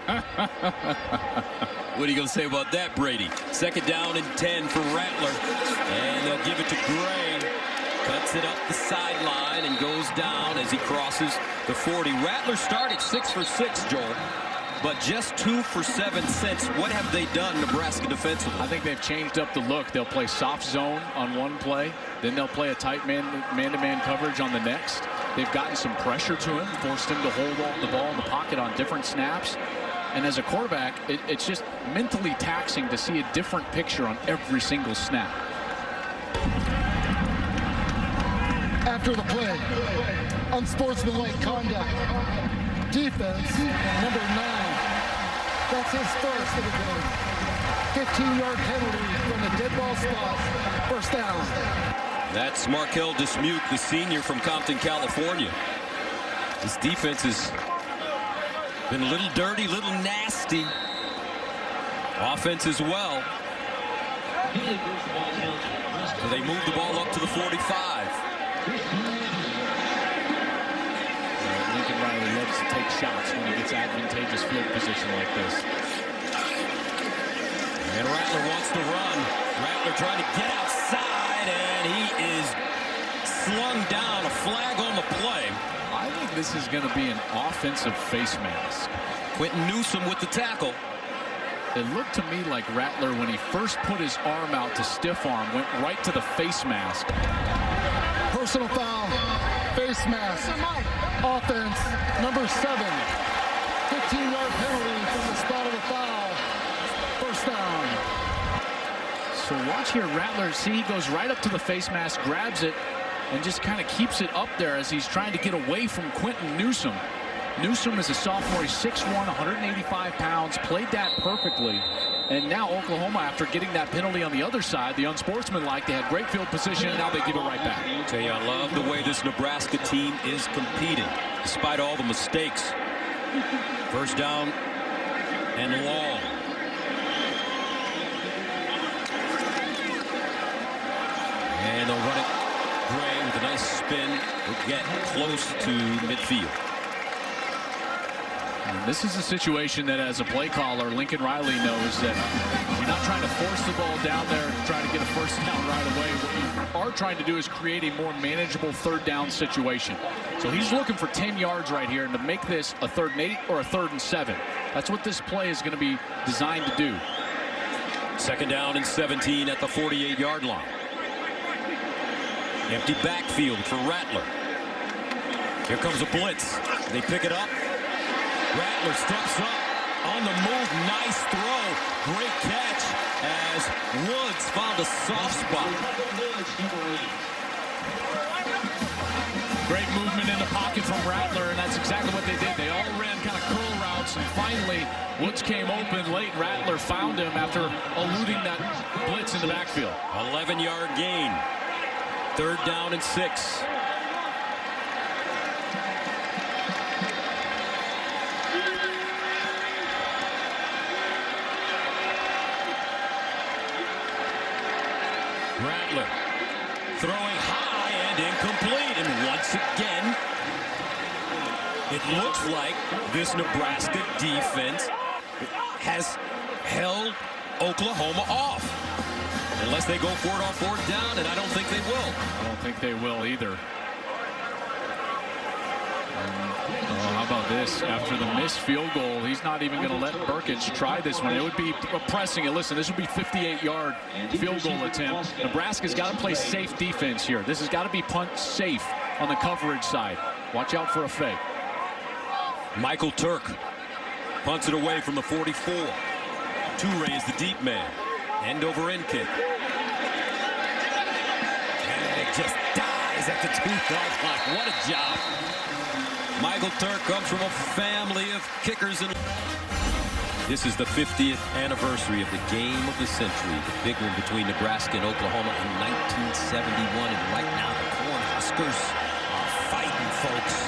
What are you going to say about that, Brady? Second down and 10 for Rattler. And they'll give it to Gray. Cuts it up the sideline and goes down as he crosses the 40. Rattler started 6 for 6, Joel, but just 2 for 7 since. What have they done, Nebraska defensively? I think they've changed up the look. They'll play soft zone on one play. Then they'll play a tight man-to-man coverage on the next. They've gotten some pressure to him, forced him to hold the ball in the pocket on different snaps. And as a quarterback, it's just mentally taxing to see a different picture on every single snap. After the play, unsportsmanlike conduct. Defense, number 9. That's his first of the game. 15-yard penalty from the dead ball spot. First down. That's Markel Dismute, the senior from Compton, California. This defense has been a little dirty, a little nasty. Offense as well. So they move the ball up to the 45. Lincoln Riley loves to take shots when he gets advantageous field position like this. And Rattler wants to run. Rattler trying to get outside, and he is slung down. A flag on the play. I think this is going to be an offensive face mask. Quentin Newsom with the tackle. It looked to me like Rattler, when he first put his arm out to stiff arm, went right to the face mask. Personal foul, face mask, offense, number 7. 15-yard penalty from the spot of the foul. First down. So watch here, Rattler, see, he goes right up to the face mask, grabs it, and just kind of keeps it up there as he's trying to get away from Quentin Newsom. Newsom is a sophomore. He's 6'1", 185 pounds, played that perfectly. And now Oklahoma, after getting that penalty on the other side, the unsportsmanlike, they had great field position, and now they give it right back. I tell you, I love the way this Nebraska team is competing, despite all the mistakes. First down and long. And they'll run it. Gray with a nice spin. Will get close to midfield. And this is a situation that, as a play caller, Lincoln Riley knows that you're not trying to force the ball down there and try to get a first down right away. What you are trying to do is create a more manageable third down situation. So he's looking for 10 yards right here, and to make this a 3rd and 8 or a 3rd and 7. That's what this play is going to be designed to do. Second down and 17 at the 48-yard line. Empty backfield for Rattler. Here comes a blitz. They pick it up. Rattler steps up on the move. Nice throw. Great catch as Woods found a soft spot. Great movement in the pocket from Rattler, and that's exactly what they did. They all ran kind of curl routes, and finally Woods came open late. Rattler found him after eluding that blitz in the backfield. 11-yard gain. 3rd down and 6. Rattler throwing high and incomplete. And once again, it looks like this Nebraska defense has held Oklahoma off. Unless they go for it on fourth down, and I don't think they will. I don't think they will either. How about this? After the missed field goal, he's not even going to let Burkett try this one. It would be pressing it. Listen, this would be 58-yard field goal attempt. Nebraska's got to play safe defense here. This has got to be punt safe on the coverage side. Watch out for a fake. Michael Turk punts it away from the 44. Toure is the deep man. End over end kick. And it just dies at the 2-yard line. What a job. Michael Turk comes from a family of kickers. This is the 50th anniversary of the game of the century. The big one between Nebraska and Oklahoma in 1971. And right now the Cornhuskers are fighting, folks.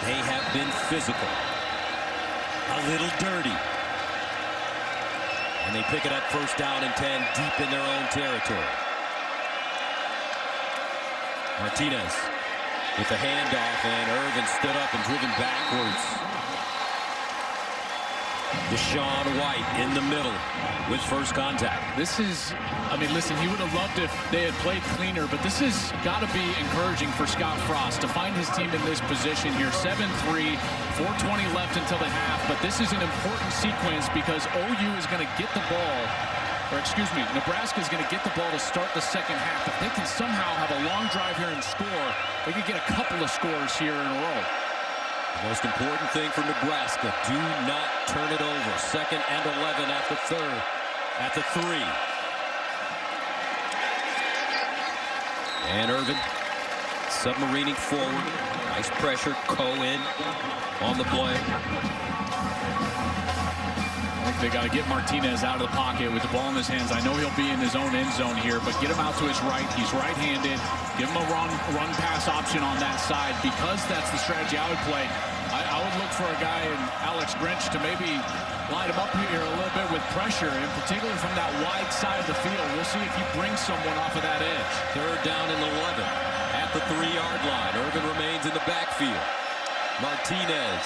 They have been physical. A little dirty. And they pick it up first down and 10 deep in their own territory. Martinez with the handoff, and Irvin stood up and driven backwards. Deshaun White in the middle with first contact. This is, I mean, listen, he would have loved if they had played cleaner, but this has got to be encouraging for Scott Frost to find his team in this position here. 7-3, 4:20 left until the half, but this is an important sequence because OU is going to get the ball, or excuse me, Nebraska is going to get the ball to start the second half. If they can somehow have a long drive here and score, they could get a couple of scores here in a row. The most important thing for Nebraska, do not turn it over. 2nd and 11 at the 3. And Irvin submarining forward. Nice pressure. Cohen on the play. I think they got to get Martinez out of the pocket with the ball in his hands. I know he'll be in his own end zone here, but get him out to his right. He's right-handed. Give him a run pass option on that side because that's the strategy I would play. I would look for a guy in Alex Grinch to maybe line him up here a little bit with pressure, in particular from that wide side of the field. We'll see if he brings someone off of that edge. 3rd down and 11 at the 3-yard line. Irvin remains in the backfield. Martinez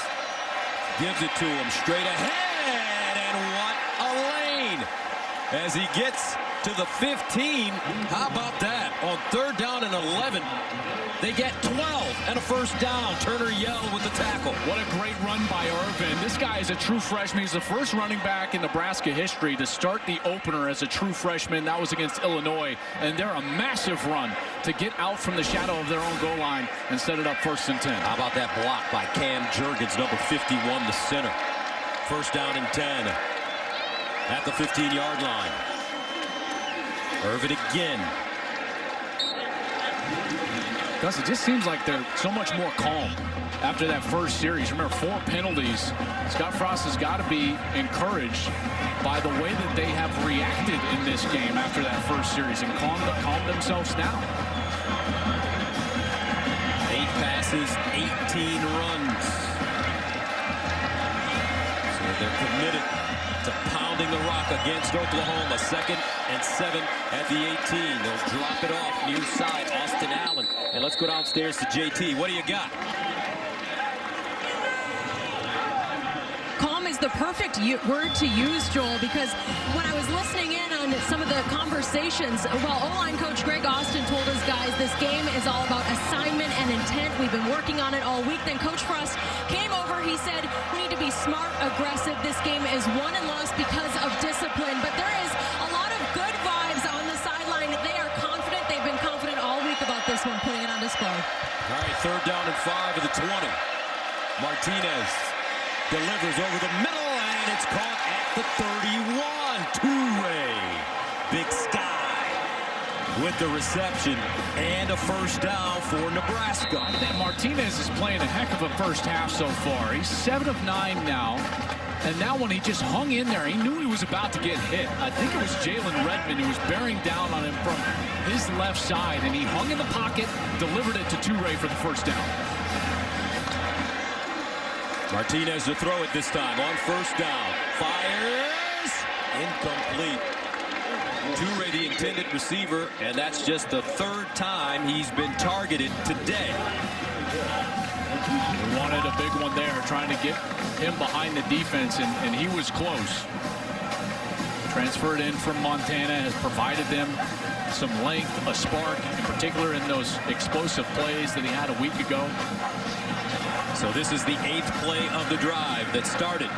gives it to him straight ahead, and what a lane as he gets to the 15. How about that? On 3rd down and 11, they get 12 and a first down. Turner yelled with the tackle. What a great run by Irvin. This guy is a true freshman. He's the first running back in Nebraska history to start the opener as a true freshman. That was against Illinois. And they're a massive run to get out from the shadow of their own goal line and set it up 1st and 10. How about that block by Cam Jurgens, number 51, the center. 1st down and 10 at the 15-yard line. Irvin again. Gus, it just seems like they're so much more calm after that first series. Remember, 4 penalties. Scott Frost has got to be encouraged by the way that they have reacted in this game after that first series and calm themselves down. 8 passes, 18 runs. So they're committed to pounding the rock against Oklahoma. 2nd and 7 at the 18. They'll drop it off near side. Austin Allen. And let's go downstairs to JT. What do you got? Calm is the perfect word to use, Joel, because when I was listening in on some of the conversations, well, O-line coach Greg Austin told his guys this game is all about assignment and intent. We've been working on it all week. Then Coach Frost came over. He said we need to be smart, aggressive. This game is won and lost because of discipline, but there is a lot of good vibes on the sideline. They are confident. They've been confident all week about this one, putting it on display. All right, 3rd down and 5 at the 20. Martinez delivers over the middle, and it's caught at the 31. Toure, Big Sky with the reception and a first down for Nebraska. I think Martinez is playing a heck of a first half so far. He's 7 of 9 now. And now when he just hung in there, he knew he was about to get hit. I think it was Jalen Redmond who was bearing down on him from his left side, and he hung in the pocket, delivered it to Toure for the first down. Martinez to throw it this time on 1st down. Fires. Incomplete. Toure, the intended receiver, and that's just the 3rd time he's been targeted today. They wanted a big one there, trying to get him behind the defense, and he was close. Transferred in from Montana, has provided them some length, a spark, in particular in those explosive plays that he had a week ago. So this is the 8th play of the drive that started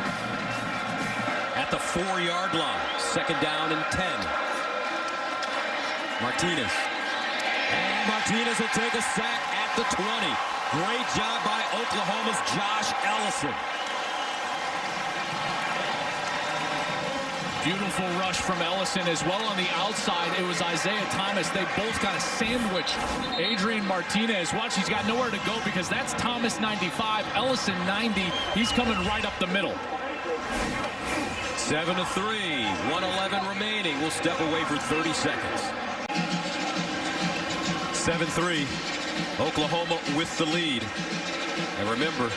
at the 4-yard line. 2nd down and 10. Martinez. And Martinez will take a sack at the 20. Great job by Oklahoma's Josh Ellison. Beautiful rush from Ellison as well. On the outside, it was Isaiah Thomas. They both kind of sandwiched Adrian Martinez. Watch, he's got nowhere to go because that's Thomas 95, Ellison 90. He's coming right up the middle. 7-3, 1:11 remaining. We'll step away for 30 seconds. 7-3, Oklahoma with the lead. And remember,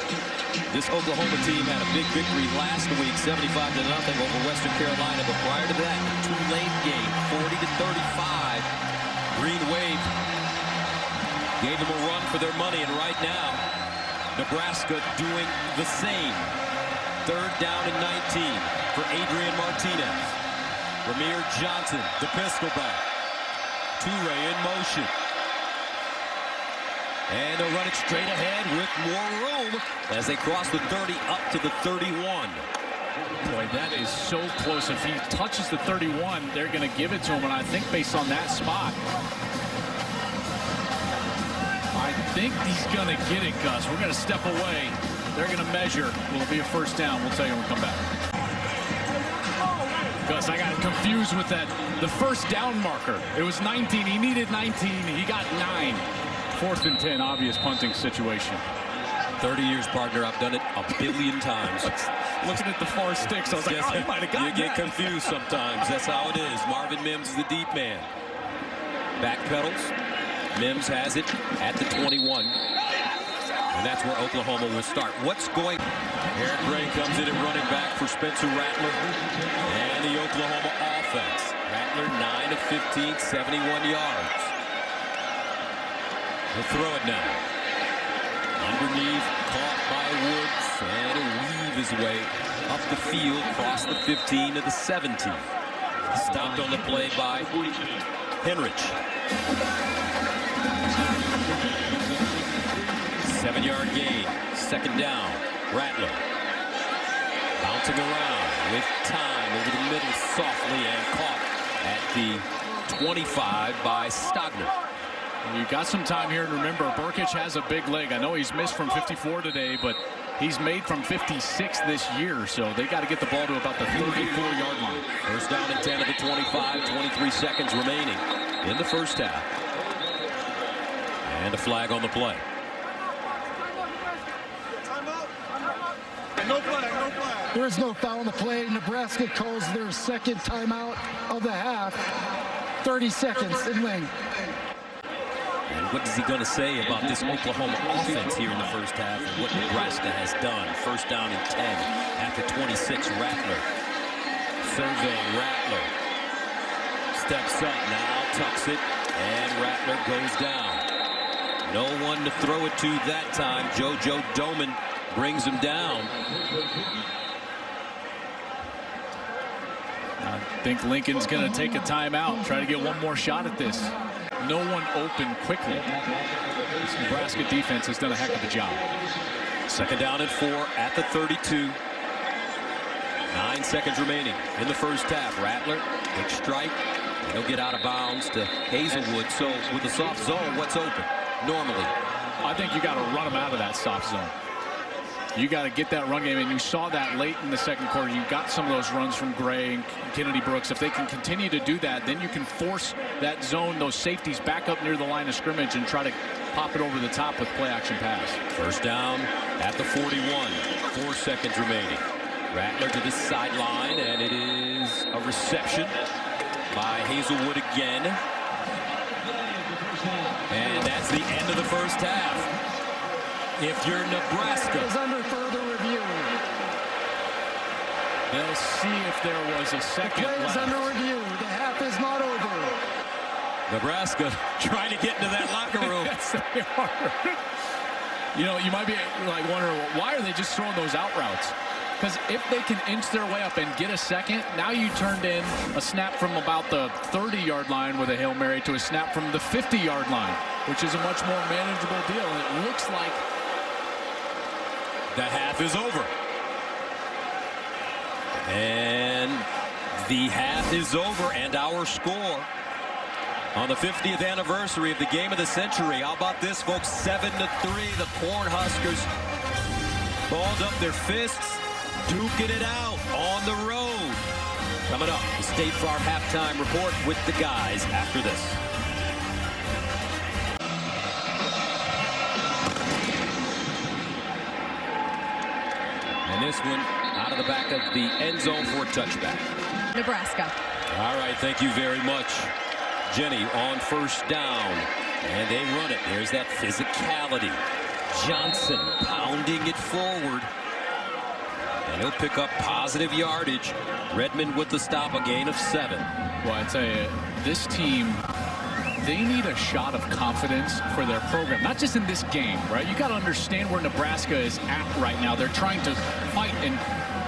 this Oklahoma team had a big victory last week, 75-0 over Western Carolina. But prior to that, a Tulane game, 40-35. Green Wave gave them a run for their money, and right now, Nebraska doing the same. 3rd down and 19 for Adrian Martinez. Ramir Johnson, the pistol back. Toure in motion. And they'll run it straight ahead with more room as they cross the 30 up to the 31. Boy, that is so close. If he touches the 31, they're going to give it to him. And I think based on that spot, I think he's going to get it, Gus. We're going to step away. They're going to measure. Will it be a 1st down? We'll tell you when we come back. Gus, I got confused with that. The 1st down marker. It was 19. He needed 19. He got 9. 4th and 10, obvious punting situation. 30 years, partner. I've done it a billion times. Looking at the far sticks, I was like, oh, he might have got You get confused sometimes. That's how it is. Marvin Mims is the deep man. Back pedals. Mims has it at the 21. And that's where Oklahoma will start. What's going? Eric Gray comes in at running back for Spencer Rattler. And the Oklahoma offense. Rattler 9 of 15, 71 yards. He'll throw it now. Underneath, caught by Woods, and he'll weave his way up the field, across the 15 to the 17. Stopped on the play by Henrich. 7-yard gain, 2nd down. Rattler bouncing around with time over the middle softly and caught at the 25 by Stogner. You've got some time here, and remember, Burkich has a big leg. I know he's missed from 54 today, but he's made from 56 this year, so they got to get the ball to about the 34-yard line. 1st down and 10 at the 25, 23 seconds remaining in the 1st half. And a flag on the play. No flag, no flag. There is no foul on the play. Nebraska calls their 2nd timeout of the half. 30 seconds in length. And what is he going to say about this Oklahoma offense here in the 1st half and what Nebraska has done? 1st down and 10 at the 26. Rattler. Surveying Rattler. Steps up now, tucks it, and Rattler goes down. No one to throw it to that time. JoJo Doman brings him down. I think Lincoln's going to take a timeout, try to get one more shot at this. No one open quickly. This Nebraska defense has done a heck of a job. 2nd down and 4 at the 32. 9 seconds remaining in the 1st half. Rattler, big strike. And he'll get out of bounds to Hazelwood. So with the soft zone, what's open? Normally, I think you got to run them out of that soft zone. You got to get that run game, and you saw that late in the 2nd quarter. You got some of those runs from Gray and Kennedy Brooks. If they can continue to do that, then you can force that zone, those safeties back up near the line of scrimmage and try to pop it over the top with play action pass. 1st down at the 41. 4 seconds remaining. Rattler to the sideline, and it is a reception by Hazelwood again. And that's the end of the 1st half. If you're Nebraska, is under further review. They'll see if there was a second Play is left. under review. The half is not over. Nebraska trying to get into that locker room. Yes, they are. You know, you might be like wondering, why are they just throwing those out routes? Because if they can inch their way up and get a second, now you turned in a snap from about the 30-yard line with a Hail Mary to a snap from the 50-yard line, which is a much more manageable deal. And it looks like the half is over. And the half is over, and our score on the 50th anniversary of the game of the century. How about this, folks? 7-3. The Cornhuskers balled up their fists, duking it out on the road. Coming up, the State Farm halftime report with the guys after this. And this one out of the back of the end zone for a touchback. Nebraska. All right, thank you very much, Jenny. On first down, and they run it. There's that physicality. Johnson pounding it forward, and he'll pick up positive yardage. Redmond with the stop, a gain of 7. Well, I tell you, this team, they need a shot of confidence for their program, not just in this game, right? You got to understand where Nebraska is at right now. They're trying to fight and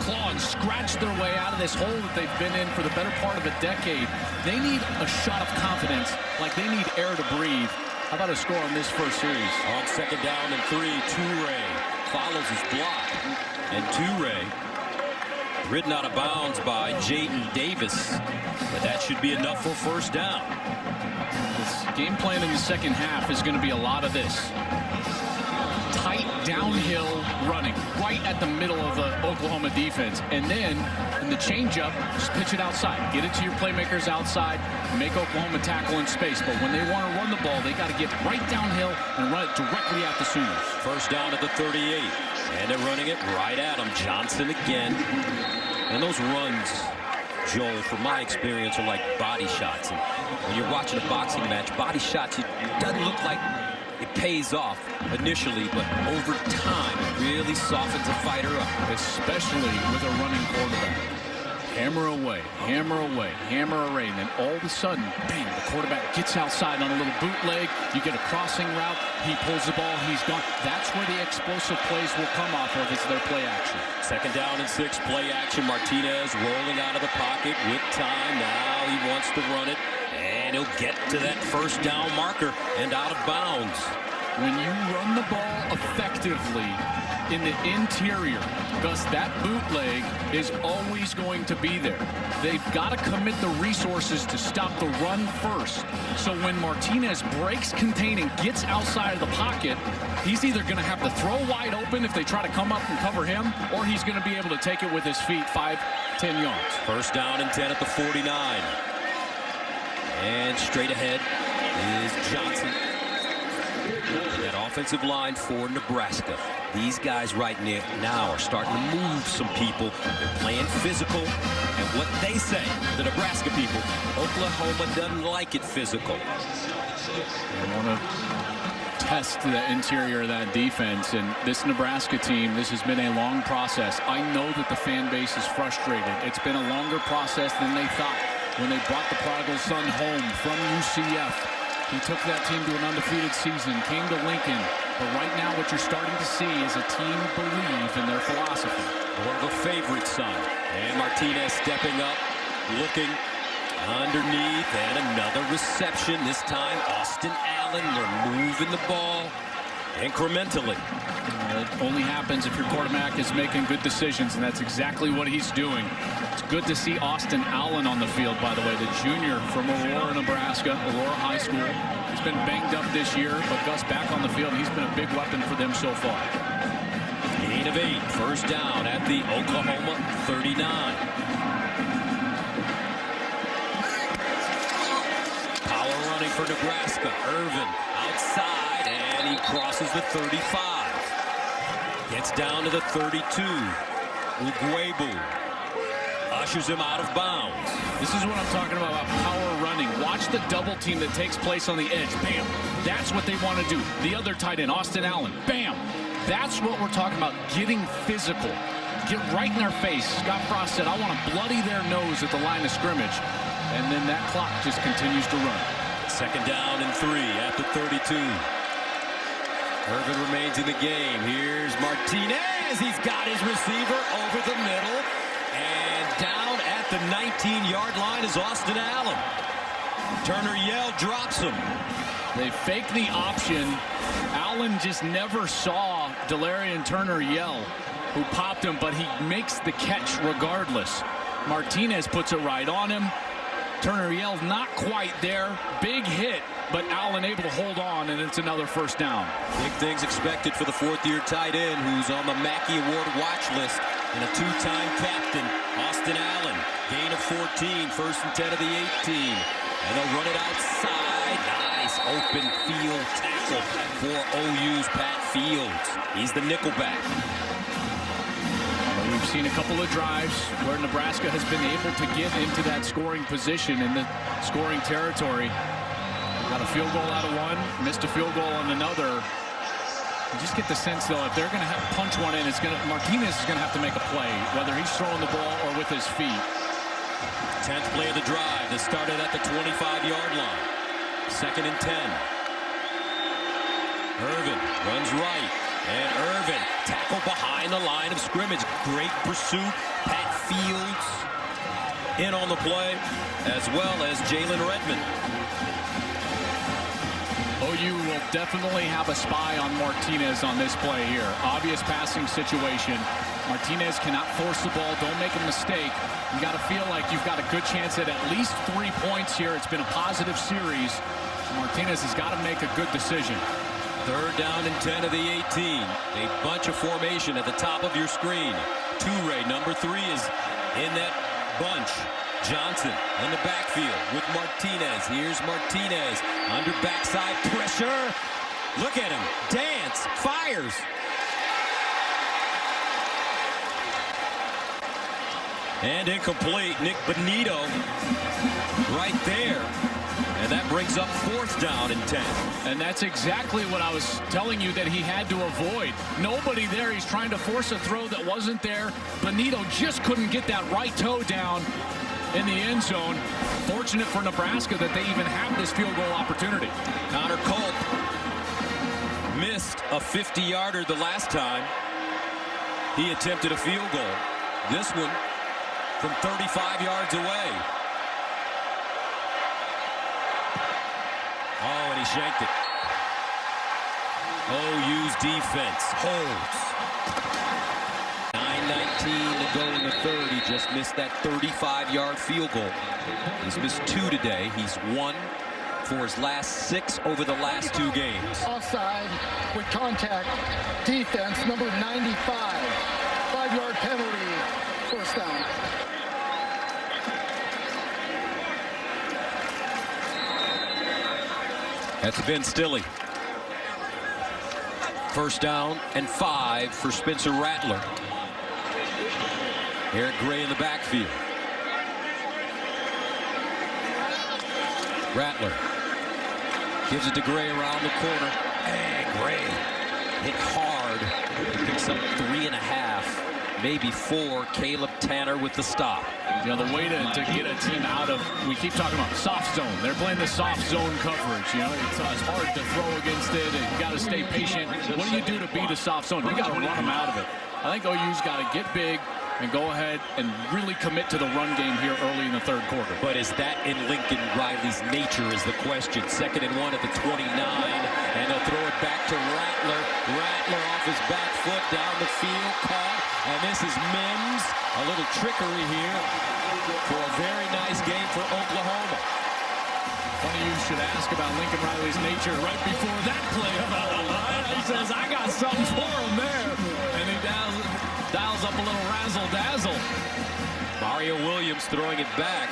claw and scratch their way out of this hole that they've been in for the better part of a decade. They need a shot of confidence, like they need air to breathe. How about a score on this first series? On second down and 3, Toure follows his block, and Toure ridden out of bounds by Jaden Davis, but that should be enough for first down. This game plan in the second half is going to be a lot of this. Tight downhill running right at the middle of the Oklahoma defense, and then in the changeup, just pitch it outside. Get it to your playmakers outside, make Oklahoma tackle in space. But when they want to run the ball, they got to get right downhill and run it directly at the Sooners. First down at the 38, and they're running it right at him. Johnson again, and those runs, Joel, from my experience, are like body shots. And when you're watching a boxing match, body shots, it doesn't look like it pays off initially, but over time, it really softens a fighter up. Especially with a running quarterback. Hammer away, hammer away, hammer away, and then all of a sudden, bang, the quarterback gets outside on a little bootleg. You get a crossing route. He pulls the ball. He's gone. That's where the explosive plays will come off of. It's their play action. Second down and 6, play action. Martinez rolling out of the pocket with time. Now he wants to run it, and he'll get to that first down marker and out of bounds. When you run the ball effectively in the interior, Gus, that bootleg is always going to be there. They've got to commit the resources to stop the run first. So when Martinez breaks contain and gets outside of the pocket, he's either going to have to throw wide open if they try to come up and cover him, or he's going to be able to take it with his feet 5-10 yards. First down and 10 at the 49. And straight ahead is Johnson. That offensive line for Nebraska. These guys right now are starting to move some people. They're playing physical. And what they say, the Nebraska people, Oklahoma doesn't like it physical. They want to test the interior of that defense. And this Nebraska team, this has been a long process. I know that the fan base is frustrated. It's been a longer process than they thought when they brought the prodigal son home from UCF. He took that team to an undefeated season, came to Lincoln. But right now what you're starting to see is a team believe in their philosophy. More of a favorite son. And Martinez stepping up, looking underneath, and another reception. This time, Austin Allen. They're moving the ball incrementally. It only happens if your quarterback is making good decisions, and that's exactly what he's doing. It's good to see Austin Allen on the field, by the way, the junior from Aurora, Nebraska, Aurora High School. He's been banged up this year, but Gus back on the field. He's been a big weapon for them so far. Gain of 8, first down at the Oklahoma 39. Power running for Nebraska. Irvin outside, and he crosses the 35. Gets down to the 32. Ugwebu ushers him out of bounds. This is what I'm talking about power running. Watch the double team that takes place on the edge. Bam. That's what they want to do. The other tight end, Austin Allen. Bam. That's what we're talking about, getting physical. Get right in their face. Scott Frost said, I want to bloody their nose at the line of scrimmage. And then that clock just continues to run. Second down and 3 at the 32. Irvin remains in the game. Here's Martinez. He's got his receiver over the middle. And down at the 19-yard line is Austin Allen. Turner Yell drops him. They fake the option. Allen just never saw Delarian Turner Yell, who popped him, but he makes the catch regardless. Martinez puts it right on him. Turner Yell not quite there. Big hit, but Allen able to hold on, and it's another first down. Big things expected for the fourth-year tight end who's on the Mackey Award watch list and a two-time captain, Austin Allen. Gain of 14, first and 10 of the 18. And they'll run it outside. Nice open field tackle for OU's Pat Fields. He's the nickelback. We've seen a couple of drives where Nebraska has been able to get into that scoring position in the scoring territory. Got a field goal out of one, missed a field goal on another. You just get the sense, though, if they're going to have to punch one in, Martinez is going to have to make a play, whether he's throwing the ball or with his feet. 10th play of the drive that started at the 25-yard line. 2nd and 10. Irvin runs right. And Irvin tackle behind the line of scrimmage. Great pursuit. Pat Fields in on the play, as well as Jalen Redmond. OU will definitely have a spy on Martinez on this play here. Obvious passing situation. Martinez cannot force the ball. Don't make a mistake. You got to feel like you've got a good chance at least 3 points here. It's been a positive series. Martinez has got to make a good decision. 3rd down and 10 of the 18. A bunch of formation at the top of your screen. Toure, number 3, is in that bunch. Johnson in the backfield with Martinez. Here's Martinez under backside pressure. Look at him. Dance. Fires. And incomplete. Nick Benito right there. And that brings up 4th down and 10. And that's exactly what I was telling you that he had to avoid. Nobody there. He's trying to force a throw that wasn't there. Benito just couldn't get that right toe down in the end zone. Fortunate for Nebraska that they even have this field goal opportunity. Connor Culp missed a 50-yarder the last time he attempted a field goal. This one from 35 yards away. Oh, and he shanked it. OU's defense holds. 9:19 to go in the third. He just missed that 35-yard field goal. He's missed 2 today. He's 1 for his last 6 over the last 2 games. Offside with contact. Defense, number 95. 5-yard penalty. First down. That's Ben Stilley. 1st down and 5 for Spencer Rattler. Eric Gray in the backfield. Rattler gives it to Gray around the corner. And Gray hit hard. He picks up 3.5, maybe 4. Caleb Tanner with the stop. You know, the way to get a team out of, we keep talking about soft zone. They're playing the soft zone coverage. You know, it's hard to throw against it, and you got to stay patient. What do you do to beat a soft zone? You got to run them out of it. I think OU's got to get big and go ahead and really commit to the run game here early in the 3rd quarter. But is that in Lincoln Riley's nature is the question. 2nd and 1 at the 29, and they'll throw it back to Rattler. Rattler off his back foot down the field, caught, and this is Mims. A little trickery here for a very nice game for Oklahoma. Funny you should ask about Lincoln Riley's nature right before that play about the line. He says, I got something for him there. And he dials up a little razzle-dazzle. Mario Williams throwing it back.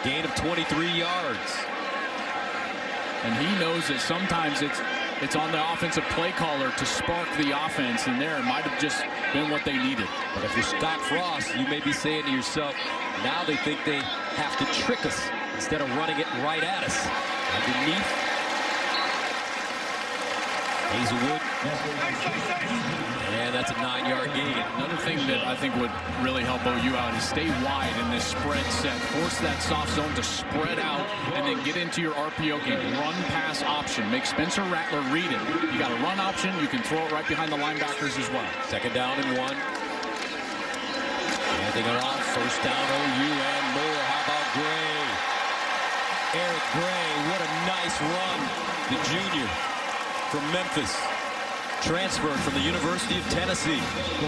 Gain of 23 yards. And he knows that sometimes it's on the offensive play caller to spark the offense, and there it might have just been what they needed. But if you're Scott Frost, you may be saying to yourself, now they think they have to trick us instead of running it right at us. Underneath. Hazelwood. And that's a 9-yard gain. Another thing that I think would really help OU out is stay wide in this spread set. Force that soft zone to spread out and then get into your RPO game. Run pass option. Make Spencer Rattler read it. You got a run option. You can throw it right behind the linebackers as well. 2nd down and 1. Handing it off. 1st down OU and more. How about Gray? Eric Gray, what a nice run. The junior from Memphis. Transferred from the University of Tennessee.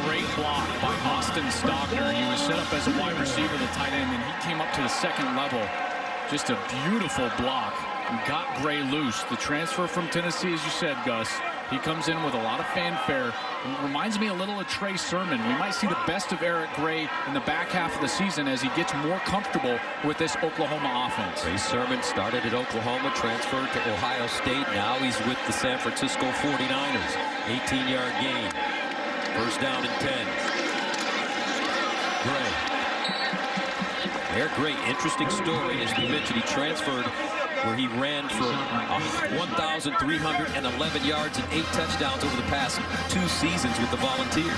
Great block by Austin Stockner. He was set up as a wide receiver, the tight end, and he came up to the 2nd level. Just a beautiful block and got Gray loose. The transfer from Tennessee, as you said, Gus, he comes in with a lot of fanfare. It reminds me a little of Trey Sermon. We might see the best of Eric Gray in the back half of the season as he gets more comfortable with this Oklahoma offense. Trey Sermon started at Oklahoma, transferred to Ohio State. Now he's with the San Francisco 49ers. 18-yard gain. 1st down and 10. Gray. Eric Gray, interesting story. As we mentioned, he transferred where he ran for 1,311 yards and 8 touchdowns over the past 2 seasons with the Volunteers.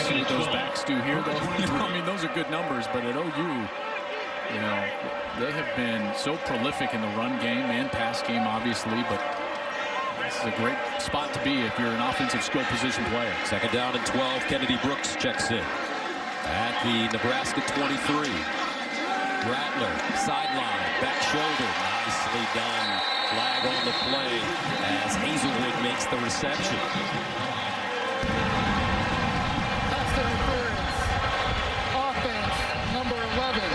See what those backs do here, though. I mean, those are good numbers, but at OU, they have been so prolific in the run game and pass game, obviously, but this is a great spot to be if you're an offensive skill position player. 2nd down and 12. Kennedy Brooks checks in at the Nebraska 23. Rattler, sideline, back shoulder, nicely done. Flag on the play as Hazelwood makes the reception. That's the interference. Offense, number 11.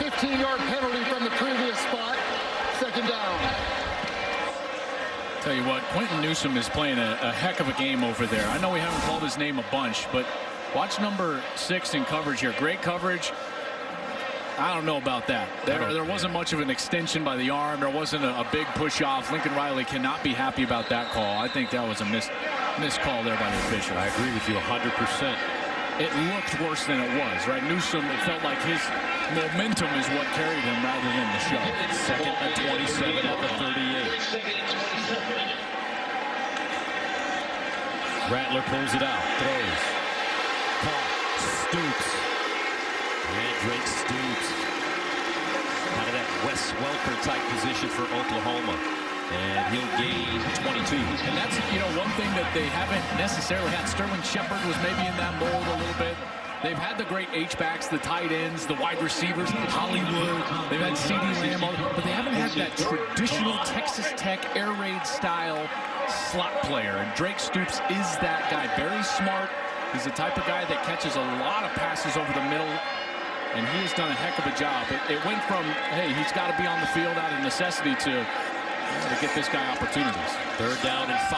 15-yard penalty from the previous spot. 2nd down. Tell you what, Quentin Newsome is playing a heck of a game over there. I know we haven't called his name a bunch, but watch number 6 in coverage here. Great coverage. I don't know about that. There wasn't much of an extension by the arm. There wasn't a big push off. Lincoln Riley cannot be happy about that call. I think that was a missed call there by the official. I agree with you 100%. It looked worse than it was, right? Newsome, it felt like his momentum is what carried him rather than the show. 2nd and 27 at the 38. Rattler pulls it out, throws. Caught, Stoops. And Drake Stoops. Kind of that Wes Welker type position for Oklahoma. And he'll gain 22. And that's, one thing that they haven't necessarily had. Sterling Shepard was maybe in that mold a little bit. They've had the great H-backs, the tight ends, the wide receivers, Hollywood. They've had C.D. Lamb, but they haven't had that traditional Texas Tech air raid style slot player. And Drake Stoops is that guy. Very smart. He's the type of guy that catches a lot of passes over the middle. And he has done a heck of a job. It went from, hey, he's got to be on the field out of necessity to get this guy opportunities. 3rd down and 5.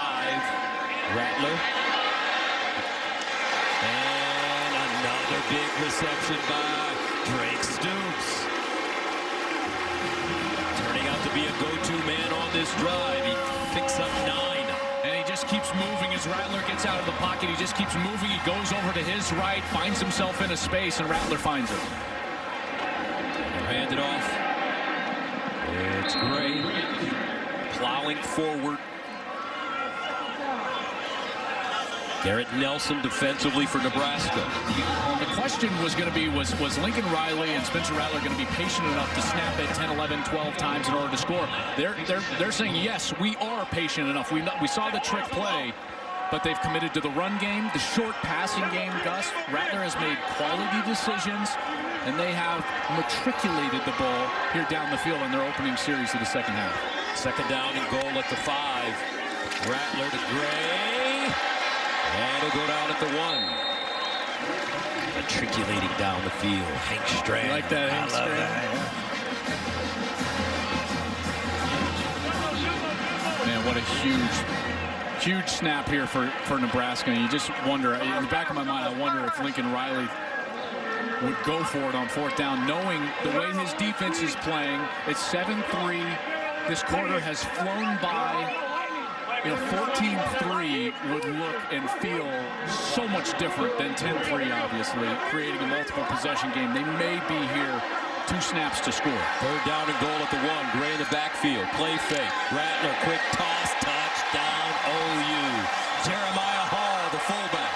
Rattler. And another big reception by Drake Stoops. Turning out to be a go-to man on this drive. He picks up 9. And he just keeps moving as Rattler gets out of the pocket. He just keeps moving. He goes over to his right, finds himself in a space, and Rattler finds him. They'll hand it off. It's Gray plowing forward. Garrett Nelson defensively for Nebraska. The question was going to be, was Lincoln Riley and Spencer Rattler going to be patient enough to snap it 10, 11, 12 times in order to score? They're saying, yes, we are patient enough. We saw the trick play, but they've committed to the run game, the short passing game, Gus. Rattler has made quality decisions, and they have matriculated the ball here down the field in their opening series of the 2nd half. 2nd down and goal at the 5. Rattler to Gray. And he'll go down at the 1. Matriculating down the field. Hank Strand. You like that, Hank Strand? Man, what a huge snap here for Nebraska. And you just wonder, in the back of my mind, I wonder if Lincoln Riley would go for it on 4th down, knowing the way his defense is playing. It's 7-3. This quarter has flown by. 14-3 would look and feel so much different than 10-3, obviously, creating a multiple possession game. They may be here 2 snaps to score. 3rd down and goal at the 1. Gray in the backfield. Play fake. Rattler, quick toss, touchdown, OU. Jeremiah Hall, the fullback.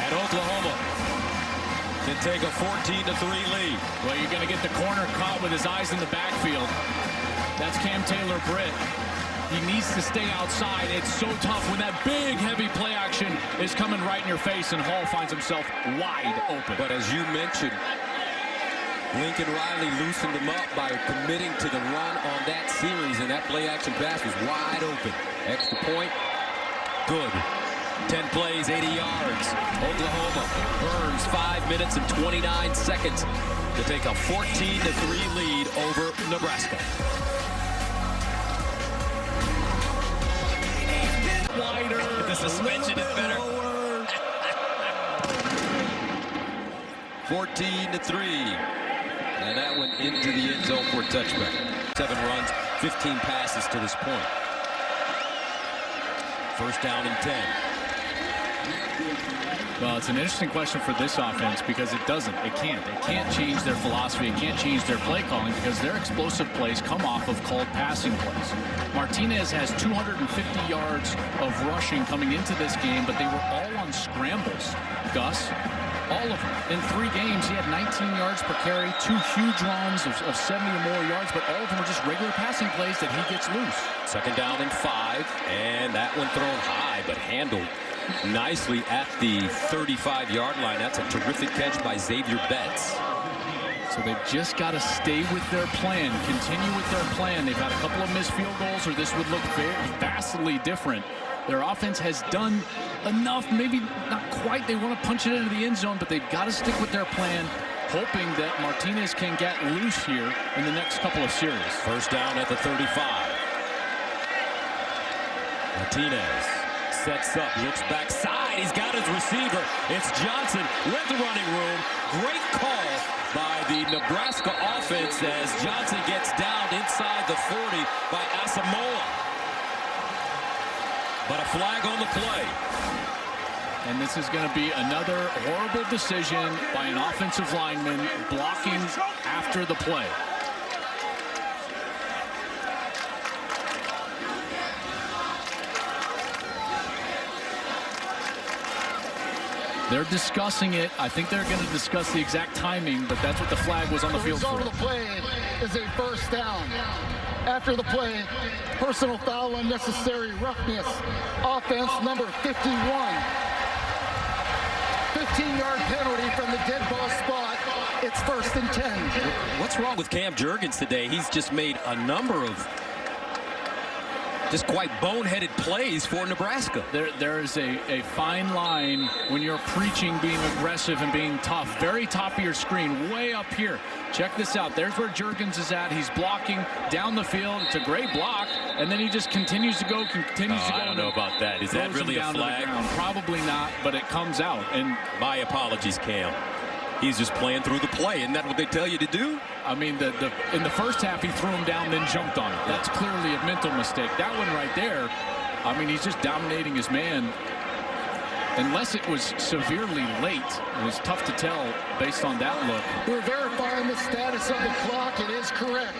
And Oklahoma can take a 14-3 lead. Well, you're going to get the corner caught with his eyes in the backfield. That's Cam Taylor-Britt. He needs to stay outside. It's so tough when that big, heavy play action is coming right in your face, and Hall finds himself wide open. But as you mentioned, Lincoln Riley loosened him up by committing to the run on that series, and that play action pass was wide open. Extra point, good. 10 plays, 80 yards. Oklahoma earns 5 minutes and 29 seconds to take a 14-3 lead over Nebraska. Wider. The suspension is better. 14-3. And that went into the end zone for a touchback. 7 runs, 15 passes to this point. First down and 10. Well, it's an interesting question for this offense because it doesn't. It can't. It can't change their philosophy. It can't change their play calling because their explosive plays come off of called passing plays. Martinez has 250 yards of rushing coming into this game, but they were all on scrambles. Gus, all of them. In 3 games, he had 19 yards per carry, 2 huge runs of 70 or more yards, but all of them were just regular passing plays that he gets loose. Second down and 5, and that one thrown high, but handled nicely at the 35-yard line. That's a terrific catch by Xavier Betts. So they've just got to stay with their plan, continue with their plan. They've had a couple of missed field goals, or this would look vastly different. Their offense has done enough, maybe not quite. They want to punch it into the end zone, but they've got to stick with their plan, hoping that Martinez can get loose here in the next couple of series. First down at the 35. Martinez sets up, looks backside. He's got his receiver. It's Johnson with the running room. Great call by the Nebraska offense as Johnson gets down inside the 40 by Asamoah. But a flag on the play. And this is going to be another horrible decision by an offensive lineman blocking after the play. They're discussing it. I think they're going to discuss the exact timing, but that's what the flag was on the field for. The result of the play is a first down. After the play, personal foul, unnecessary roughness. Offense number 51. 15-yard penalty from the dead ball spot. It's 1st and 10. What's wrong with Cam Jurgens today? He's just made a number of just quite boneheaded plays for Nebraska. There is a fine line when you're preaching being aggressive and being tough. Very top of your screen, way up here. Check this out. There's where Jurgens is at. He's blocking down the field. It's a great block, and then he just continues to go, I don't know about that. Is that really a flag? Probably not, but it comes out. And my apologies, Cam. He's just playing through the play. Isn't that what they tell you to do? I mean, in the first half, he threw him down, then jumped on it. That's clearly a mental mistake. That one right there, I mean, he's just dominating his man. Unless it was severely late, it was tough to tell based on that look. We're verifying the status of the clock. It is correct.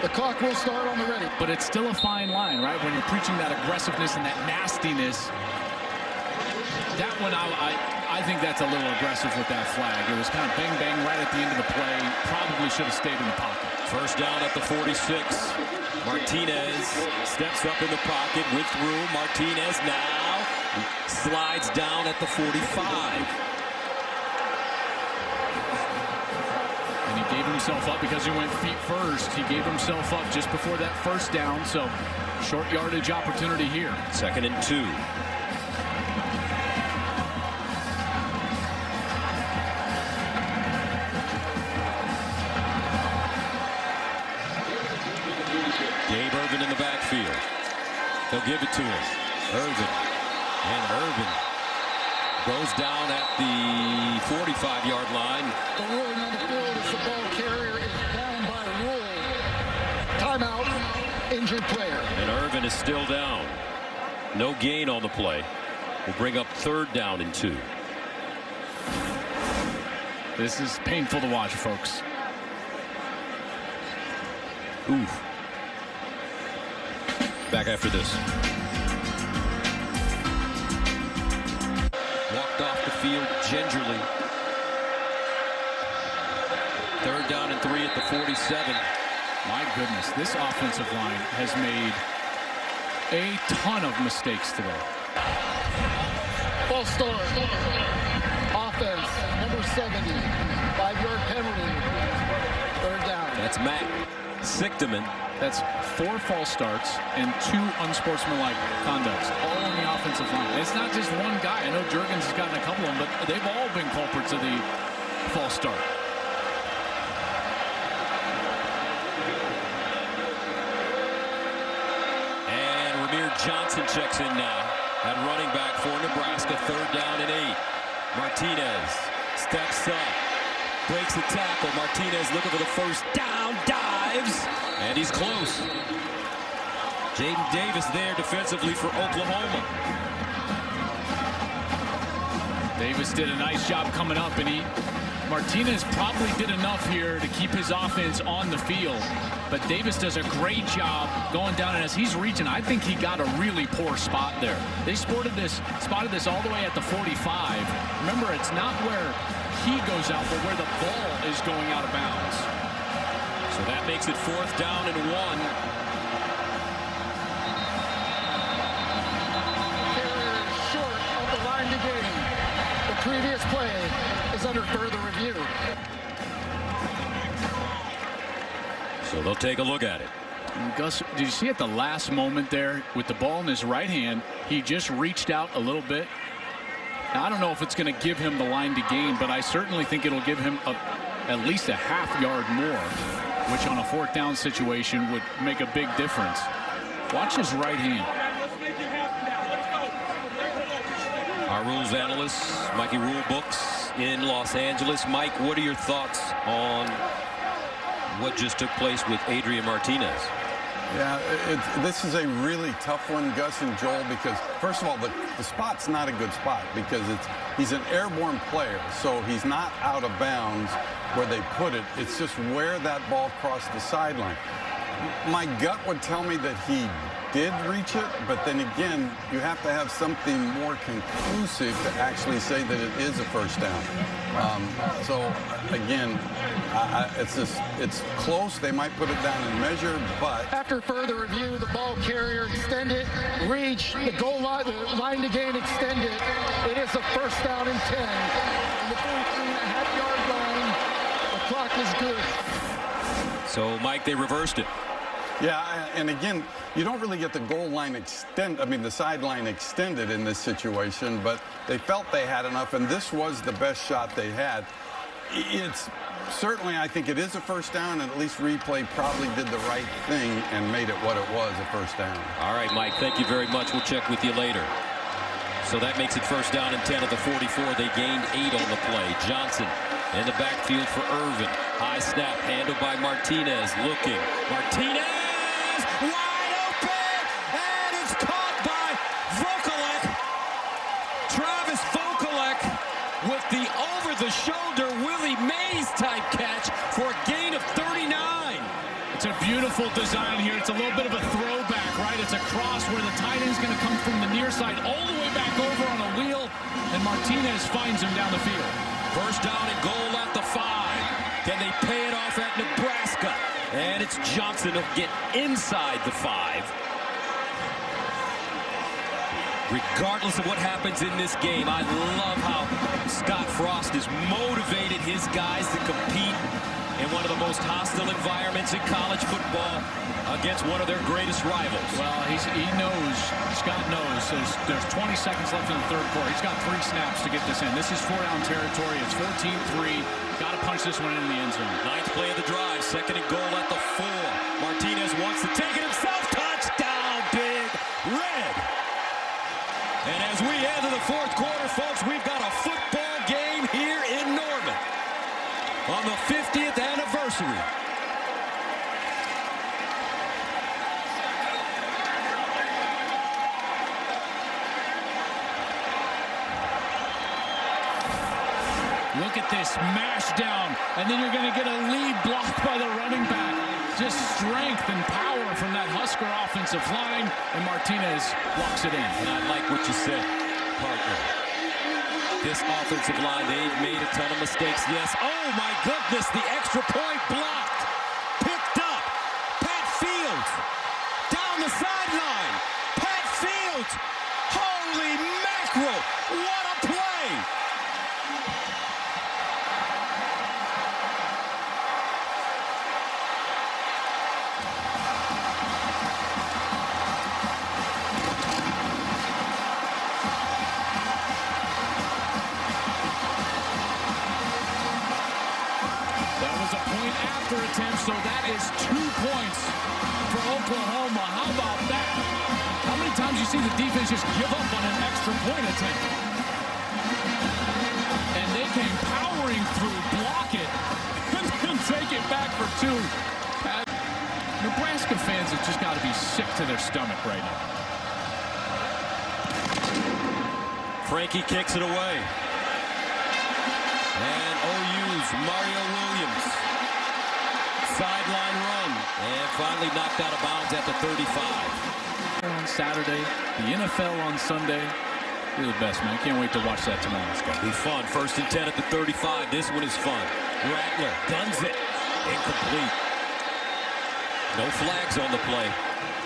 The clock will start on the ready. But it's still a fine line, right? When you're preaching that aggressiveness and that nastiness. That one, I think that's a little aggressive with that flag. It was kind of bang, bang right at the end of the play. Probably should have stayed in the pocket. First down at the 46. Martinez steps up in the pocket with room. Martinez now slides down at the 45. And he gave himself up because he went feet first. He gave himself up just before that first down. So short yardage opportunity here. 2nd and 2. In the backfield. They'll give it to him. Irvin. And Irvin goes down at the 45-yard line. The ruling on the field is the ball carrier is down by rule. Timeout. Injured player. And Irvin is still down. No gain on the play. Will bring up 3rd down and 2. This is painful to watch, folks. Oof. Back after this. Walked off the field gingerly. 3rd down and 3 at the 47. My goodness, this offensive line has made a ton of mistakes today. False start. Offense, number 70. 5-yard penalty. 3rd down. That's Matt Sichterman. That's 4 false starts and 2 unsportsmanlike conducts, all on the offensive line. It's not just one guy. I know Jurgens has gotten a couple of them, but they've all been culprits of the false start. And Ramir Johnson checks in now at running back for Nebraska. 3rd down and 8. Martinez steps up, breaks the tackle. Martinez looking for the 1st down, dives, and he's close. Jaden Davis there defensively for Oklahoma. Davis did a nice job coming up, and Martinez probably did enough here to keep his offense on the field. But Davis does a great job going down, and as he's reaching, I think he got a really poor spot there. They spotted this all the way at the 45. Remember, it's not where he goes out, but where the ball is going out of bounds. So that makes it 4th down and 1. Carrier is short of the line to gain. The previous play is under further review. So they'll take a look at it. And Gus, did you see at the last moment there with the ball in his right hand, he just reached out a little bit. Now, I don't know if it's going to give him the line to gain, but I certainly think it'll give him at least a ½ yard more, which on a 4th down situation would make a big difference. Watch his right hand. Our rules analyst, Mikey Rulebooks in Los Angeles. Mike, what are your thoughts on what just took place with Adrian Martinez? Yeah, this is a really tough one, Gus and Joel, because first of all, the spot's not a good spot because he's an airborne player, so he's not out of bounds where they put it. It's just where that ball crossed the sideline. My gut would tell me that he did reach it, but then again, you have to have something more conclusive to actually say that it is a 1st down. So again, it's close. They might put it down and measure, but After further review, the ball carrier extended, reach, the goal line, the line to gain extended. It is a 1st down and 10. And the 43.5-yard line, the clock is good. So, Mike, they reversed it. yeah, and again, you don't really get the goal line the sideline extended in this situation, but they felt they had enough, and this was the best shot they had. It's certainly, I think it is a 1st down, and at least replay probably did the right thing and made it what it was, a 1st down. All right, Mike, thank you very much. We'll check with you later. So that makes it 1st down and 10 at the 44. They gained 8 on the play. Johnson in the backfield for Irvin. High snap handled by Martinez. Looking. Martinez wide open, and it's caught by Vokalek. Travis Vokalek with the over-the-shoulder Willie Mays type catch for a gain of 39. It's a beautiful design here. It's a little bit of a throwback, right? It's a cross where the tight end is going to come from the near side all the way back over on a wheel, and Martinez finds him down the field. 1st down and goal at the 5. Can they pay it off at Nebraska? And it's Johnson who'll get inside the 5. Regardless of what happens in this game, I love how Scott Frost has motivated his guys to compete in one of the most hostile environments in college football against one of their greatest rivals. Well, Scott knows there's 20 seconds left in the 3rd quarter. He's got 3 snaps to get this in. This is 4-down territory. It's 14-3. Got to punch this one in the end zone. 9th play of the drive. 2nd and goal at the 4. Martinez wants to take it himself. Touchdown, Big Red. And as we head to the 4th quarter, folks, we've got a football game here in Norman on the 50th anniversary. Look at this mash down, and then you're going to get a lead blocked by the running back. Just strength and power from that Husker offensive line, and Martinez locks it in. And I like what you said, partner. This offensive line, they've made a ton of mistakes. Yes. Oh, my goodness, the extra point blocked. Picked up. Pat Fields down the sideline. Pat Fields. Holy mackerel. What a play. After attempt, so that is 2 points for Oklahoma. How about that? How many times you see the defense just give up on an extra point attempt? And they came powering through, block it, and then take it back for 2. Nebraska fans have just got to be sick to their stomach right now. Frankie kicks it away. And OU's Mario Williams. Sideline run, and finally knocked out of bounds at the 35. On Saturday, the NFL on Sunday. You're the best, man. I can't wait to watch that tomorrow. It's going to be fun. 1st and 10 at the 35. This one is fun. Rattler guns it. Incomplete. No flags on the play.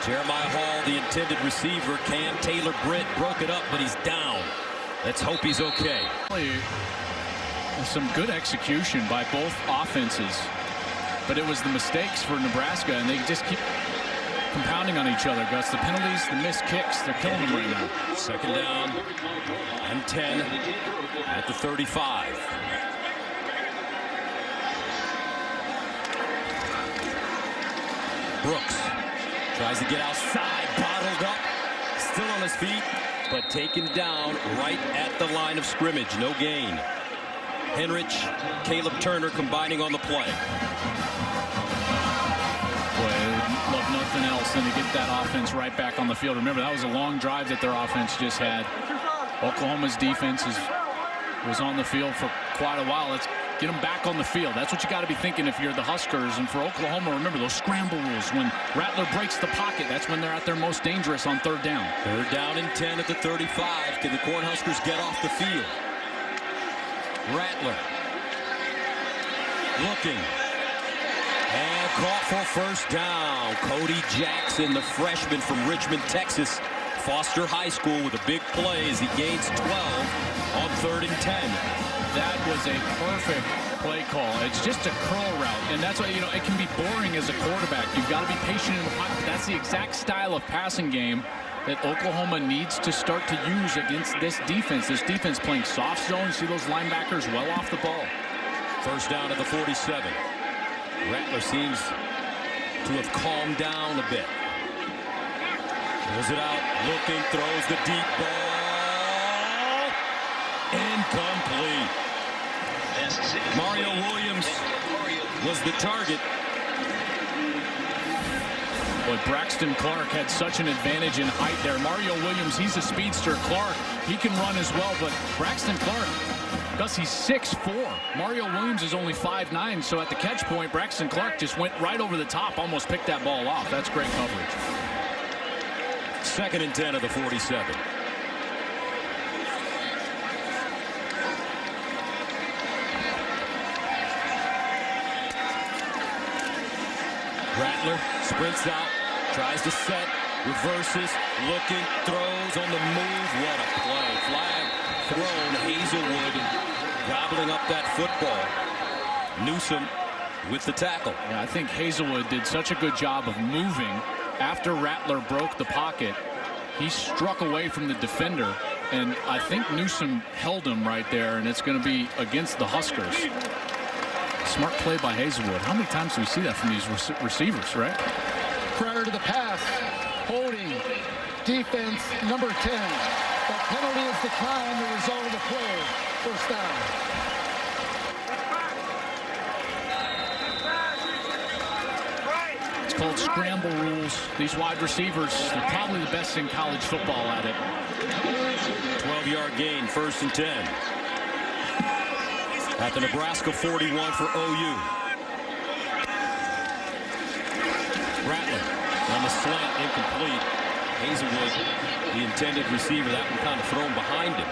Jeremiah Hall, the intended receiver. Cam Taylor-Britt broke it up, but he's down. Let's hope he's okay. Some good execution by both offenses. But it was the mistakes for Nebraska, and they just keep compounding on each other, Gus. The penalties, the missed kicks, they're killing them right now. 2nd down and 10 at the 35. Brooks tries to get outside, bottled up, still on his feet, but taken down right at the line of scrimmage. No gain. Henrich, Caleb Turner combining on the play. Love nothing else than to get that offense right back on the field. Remember, that was a long drive that their offense just had. Oklahoma's defense was on the field for quite a while. Let's get them back on the field. That's what you got to be thinking if you're the Huskers. And for Oklahoma, remember those scramble rules. When Rattler breaks the pocket, that's when they're at their most dangerous on 3rd down. 3rd down and 10 at the 35. Can the Cornhuskers get off the field? Rattler looking. And caught for 1st down. Cody Jackson, the freshman from Richmond, Texas. Foster High School with a big play as he gains 12 on 3rd and 10. That was a perfect play call. It's just a curl route, and that's why, you know, it can be boring as a quarterback. You've got to be patient in the pocket. That's the exact style of passing game that Oklahoma needs to start to use against this defense. This defense playing soft zone. You see those linebackers well off the ball. 1st down at the 47. Rattler seems to have calmed down a bit. Pulls it out, looking, throws the deep ball. Incomplete. Mario Williams was the target. Boy, Braxton Clark had such an advantage in height there. Mario Williams, he's a speedster. Clark, he can run as well, but Braxton Clark, Gus, he's 6'4". Mario Williams is only 5'9", so at the catch point, Braxton Clark just went right over the top, almost picked that ball off. That's great coverage. 2nd and 10 of the 47. Rattler sprints out, tries to set, reverses, looking, throws on the move. What a play. Flag thrown. Hazelwood gobbling up that football. Newsome with the tackle. Yeah, I think Hazelwood did such a good job of moving. After Rattler broke the pocket, he struck away from the defender, and I think Newsome held him right there, and it's going to be against the Huskers. Smart play by Hazelwood. How many times do we see that from these receivers, right? Prior to the pass, holding, defense, number 10. That penalty is declined, the result of the play. 1st down. It's called scramble rules. These wide receivers, they're probably the best in college football at it. 12-yard gain, 1st and 10. At the Nebraska 41 for OU. Rattler on the slant, incomplete. Hazelwood, the intended receiver, that one kind of thrown behind him.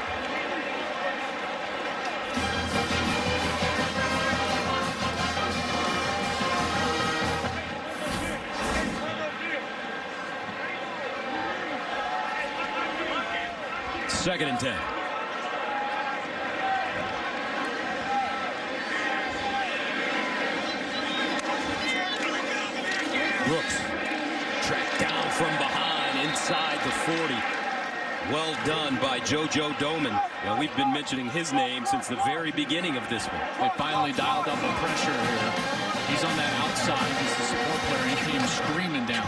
Second and 10. Brooks tracked down from behind inside the 40. Well done by JoJo Doman. Well, we've been mentioning his name since the very beginning of this one. They finally dialed up the pressure here. He's on that outside. He's the support player. He came screaming down.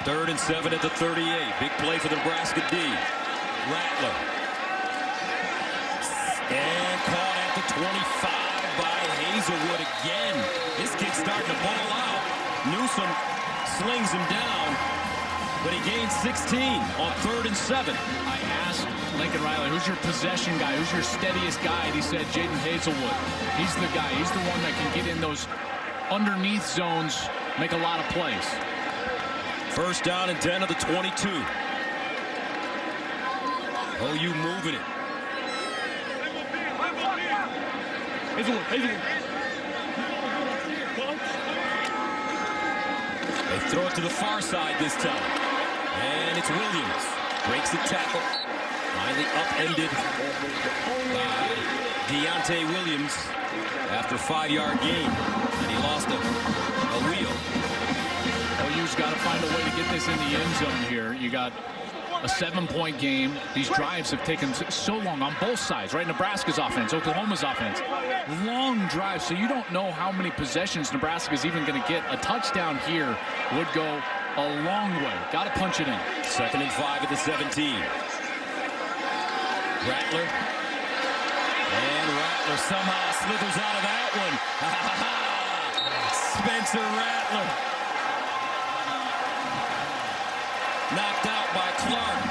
3rd and 7 at the 38. Big play for the Nebraska D. Rattler. And caught at the 25 by Hazelwood again. This kid's starting to ball out. Newsom slings him down, but he gains 16 on 3rd and 7. I asked Lincoln Riley, who's your possession guy? Who's your steadiest guy? And he said Jaden Hazelwood. He's the guy. He's the one that can get in those underneath zones, make a lot of plays. 1st down and 10 of the 22. OU moving it. Hazelwood. They throw it to the far side this time. And it's Williams. Breaks the tackle. Finally upended by Deontay Williams after 5-yard gain. And he lost a wheel. OU's got to find a way to get this in the end zone here. You got a 7-point game. These drives have taken so long on both sides, right? Nebraska's offense, Oklahoma's offense. Long drives, so you don't know how many possessions Nebraska's even going to get. A touchdown here would go a long way. Got to punch it in. 2nd and 5 at the 17. Rattler. And Rattler somehow slithers out of that one. Spencer Rattler. Knocked out by Clark.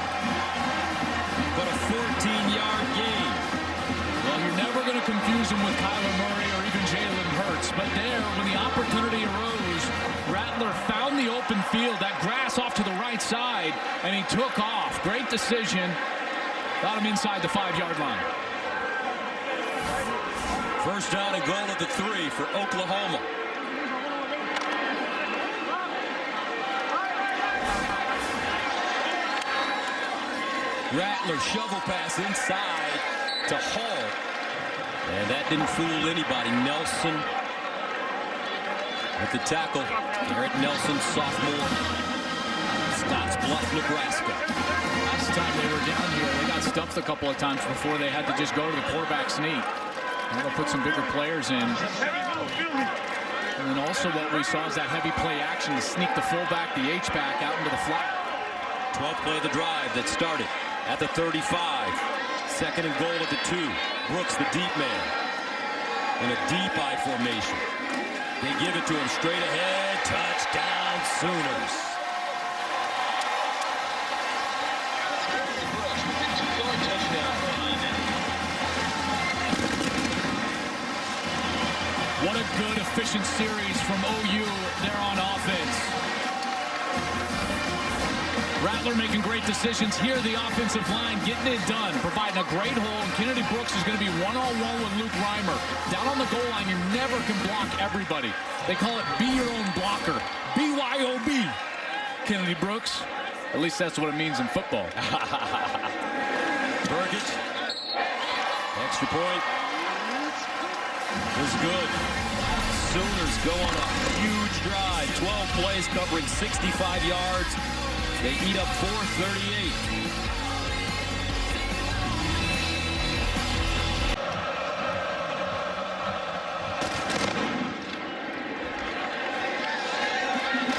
But a 14-yard gain. Well, you're never going to confuse him with Kyler Murray or even Jalen Hurts. But there, when the opportunity arose, Rattler found the open field, that grass off to the right side, and he took off. Great decision. Got him inside the 5-yard line. 1st down and goal at the 3 for Oklahoma. Rattler shovel pass inside to Hall. And that didn't fool anybody. Nelson with the tackle. Garrett Nelson, sophomore. Scottsbluff, Nebraska. Last time they were down here, they got stuffed a couple of times before they had to just go to the quarterback sneak. And they'll put some bigger players in. And then also what we saw is that heavy play action to sneak the fullback, the H-back out into the flat. 12th play of the drive that started at the 35. 2nd and goal at the 2. Brooks, the deep man, in a deep I formation. They give it to him straight ahead. Touchdown, Sooners. What a good, efficient series from OU there on offense. Rattler making great decisions here. The offensive line getting it done, providing a great hole. And Kennedy Brooks is going to be one-on-one with Luke Reimer. Down on the goal line, you never can block everybody. They call it be your own blocker. BYOB. Kennedy Brooks. At least that's what it means in football. Burgett. Extra point. Was good. Sooners go on a huge drive. 12 plays covering 65 yards. They eat up 438.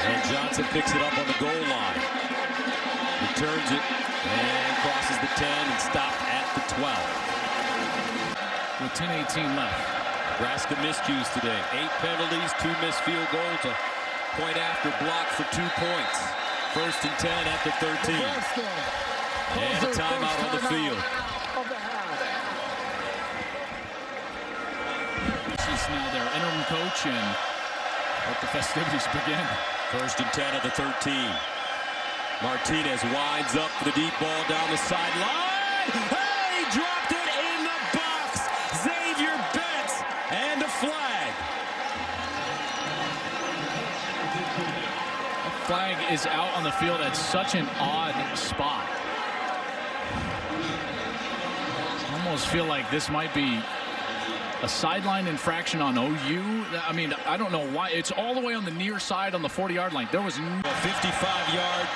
And Johnson picks it up on the goal line. Returns it and crosses the 10 and stopped at the 12. With 10:18 left. Nebraska miscues today. 8 penalties, 2 missed field goals, a point after block for 2 points. 1st and 10 at the 13. And a timeout on the field. now, their interim coach, and let the festivities begin. 1st and 10 of the 13. Martinez winds up for the deep ball down the sideline. Hey, dropped it in the box. Xavier Betts, and a flag. Flag is out on the field at such an odd spot. I almost feel like this might be a sideline infraction on OU. I mean, I don't know why. It's all the way on the near side on the 40-yard line. There was a 55-yard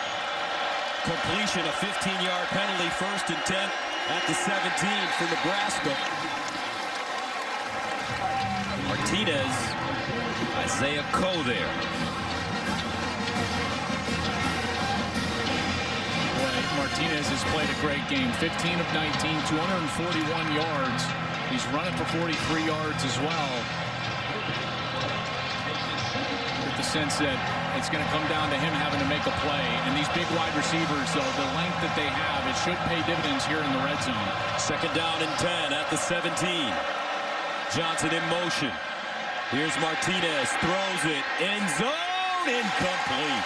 completion, a 15-yard penalty, 1st and 10 at the 17 for Nebraska. Martinez, Isaiah Coe there. Martinez has played a great game. 15 of 19, 241 yards. He's running for 43 yards as well. With the sense that it's going to come down to him having to make a play. And these big wide receivers, though, the length that they have, it should pay dividends here in the red zone. 2nd down and 10 at the 17. Johnson in motion. Here's Martinez, throws it, end zone, incomplete.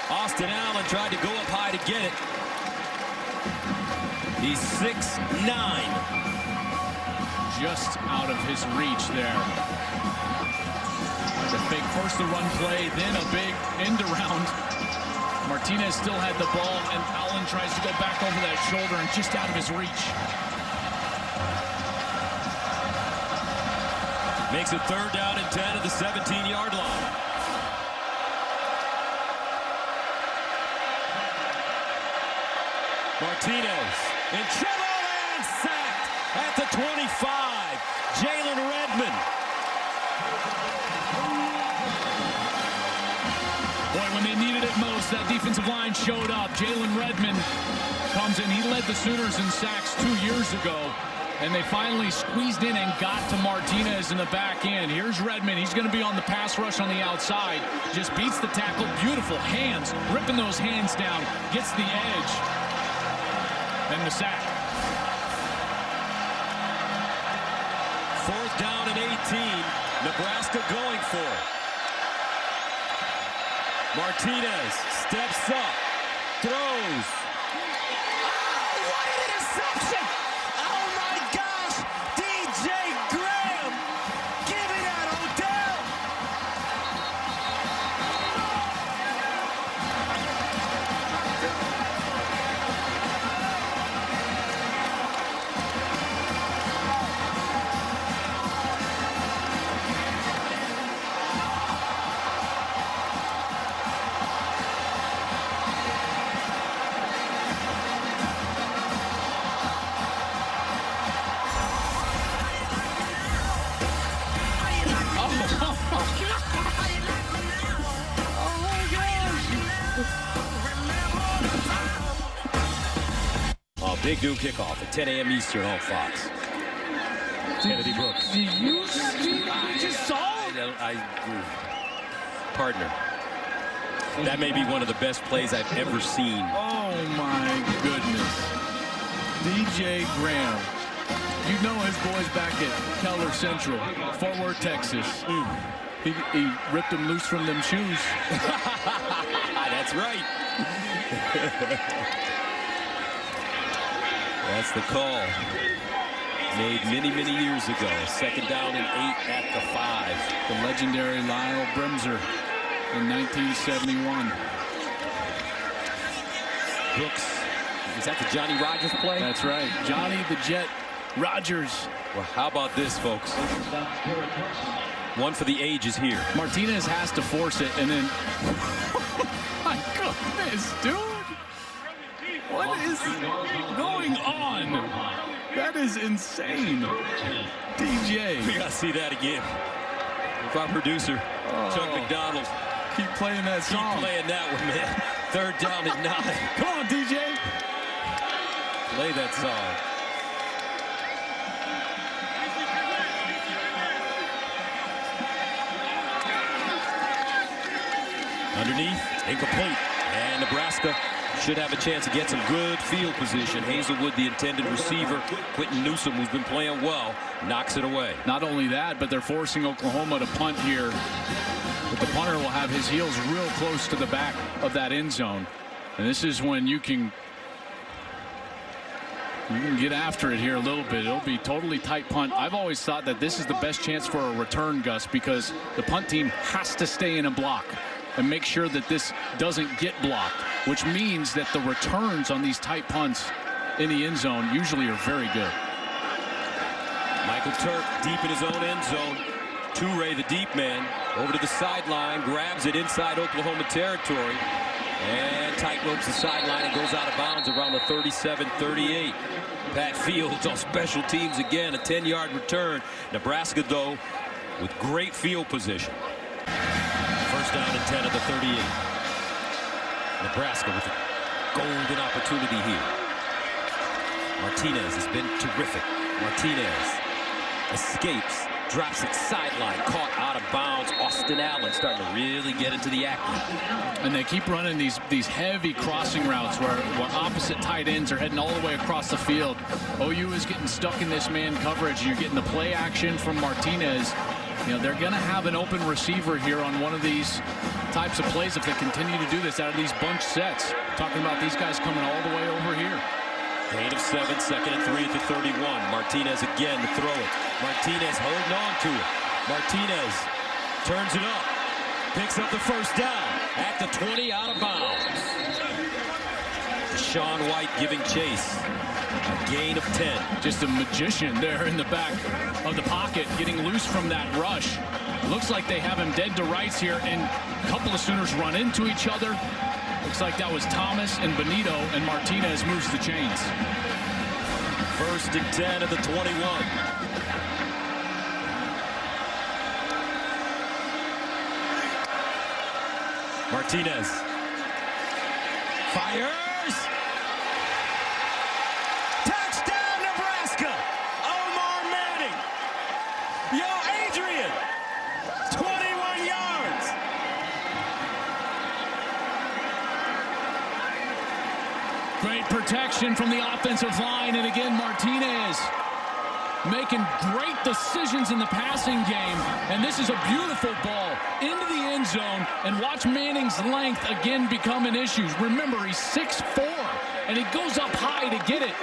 Austin Allen tried to go up high to get it. He's 6'9". Just out of his reach there. The fake first the run play, then a big end around. Martinez still had the ball, and Allen tries to go back over that shoulder and just out of his reach. Makes it 3rd down and 10 at the 17-yard line. Martinez in trouble and sacked at the 25. Jalen Redmond. Boy, when they needed it most, that defensive line showed up. Jalen Redmond comes in. He led the Sooners in sacks 2 years ago. And they finally squeezed in and got to Martinez in the back end. Here's Redmond. He's going to be on the pass rush on the outside. Just beats the tackle. Beautiful hands. Ripping those hands down. Gets the edge. And the sack. 4th down and 18. Nebraska going for it. Martinez steps up. Throws. Oh, what an interception! Oh my gosh! DJ Graham! Give me that, Odell! Big noon kickoff at 10 a.m. Eastern on Fox. Kennedy Brooks. Do you see? Just saw? Partner. That may be one of the best plays I've ever seen. Oh my goodness. DJ Graham. You know his boys back at Keller Central, Fort Worth, Texas. He ripped him loose from them shoes. That's right. That's the call. Made many, many years ago. 2nd down and 8 at the 5. The legendary Lyle Bremser in 1971. Brooks. Is that the Johnny Rodgers play? That's right. Johnny the Jet Rodgers. Well, how about this, folks? One for the ages here. Martinez has to force it, and then... my goodness, dude. What is going on? That is insane. DJ. We gotta see that again. From producer Chuck McDonald. Keep playing that song. Keep playing that one, man. 3rd down and 9. Come on, DJ. Play that song. Underneath, incomplete. And Nebraska should have a chance to get some good field position. Hazelwood, the intended receiver, Quentin Newsom, who's been playing well, knocks it away. Not only that, but they're forcing Oklahoma to punt here. But the punter will have his heels real close to the back of that end zone. And this is when you can get after it here a little bit. It'll be totally tight punt. I've always thought that this is the best chance for a return, Gus, because the punt team has to stay in a block and make sure that this doesn't get blocked, which means that the returns on these tight punts in the end zone usually are very good. Michael Turk deep in his own end zone. Toure, the deep man, over to the sideline, grabs it inside Oklahoma territory, and tight ropes the sideline and goes out of bounds around the 37-38. Pat Fields on special teams again, a 10-yard return. Nebraska, though, with great field position. First down and 10 at the 38. Nebraska with a golden opportunity here. Martinez has been terrific. Martinez escapes, drops it sideline, caught out of bounds. Austin Allen starting to really get into the act. And they keep running these heavy crossing routes where opposite tight ends are heading all the way across the field. OU is getting stuck in this man coverage. You're getting the play action from Martinez. You know, they're going to have an open receiver here on one of these types of plays if they continue to do this out of these bunch sets. Talking about these guys coming all the way over here. Gain of 7, 2nd and 3 at the 31. Martinez again to throw it. Martinez holding on to it. Martinez turns it up. Picks up the first down at the 20, out of bounds. Deshaun White giving chase. A gain of 10. Just a magician there in the back of the pocket, getting loose from that rush. Looks like they have him dead to rights here, and a couple of Sooners run into each other. Looks like that was Thomas and Benito, and Martinez moves the chains. First and 10 at the 21. Martinez fires. Touchdown, Nebraska. Omar Manning. Yo, Adrian. 21 yards. Great protection from the offensive line, and again Martinez making great decisions in the passing game, and this is a beautiful ball into the end zone, and watch Manning's length again become an issue. Remember, he's 6'4", and he goes up high to get it.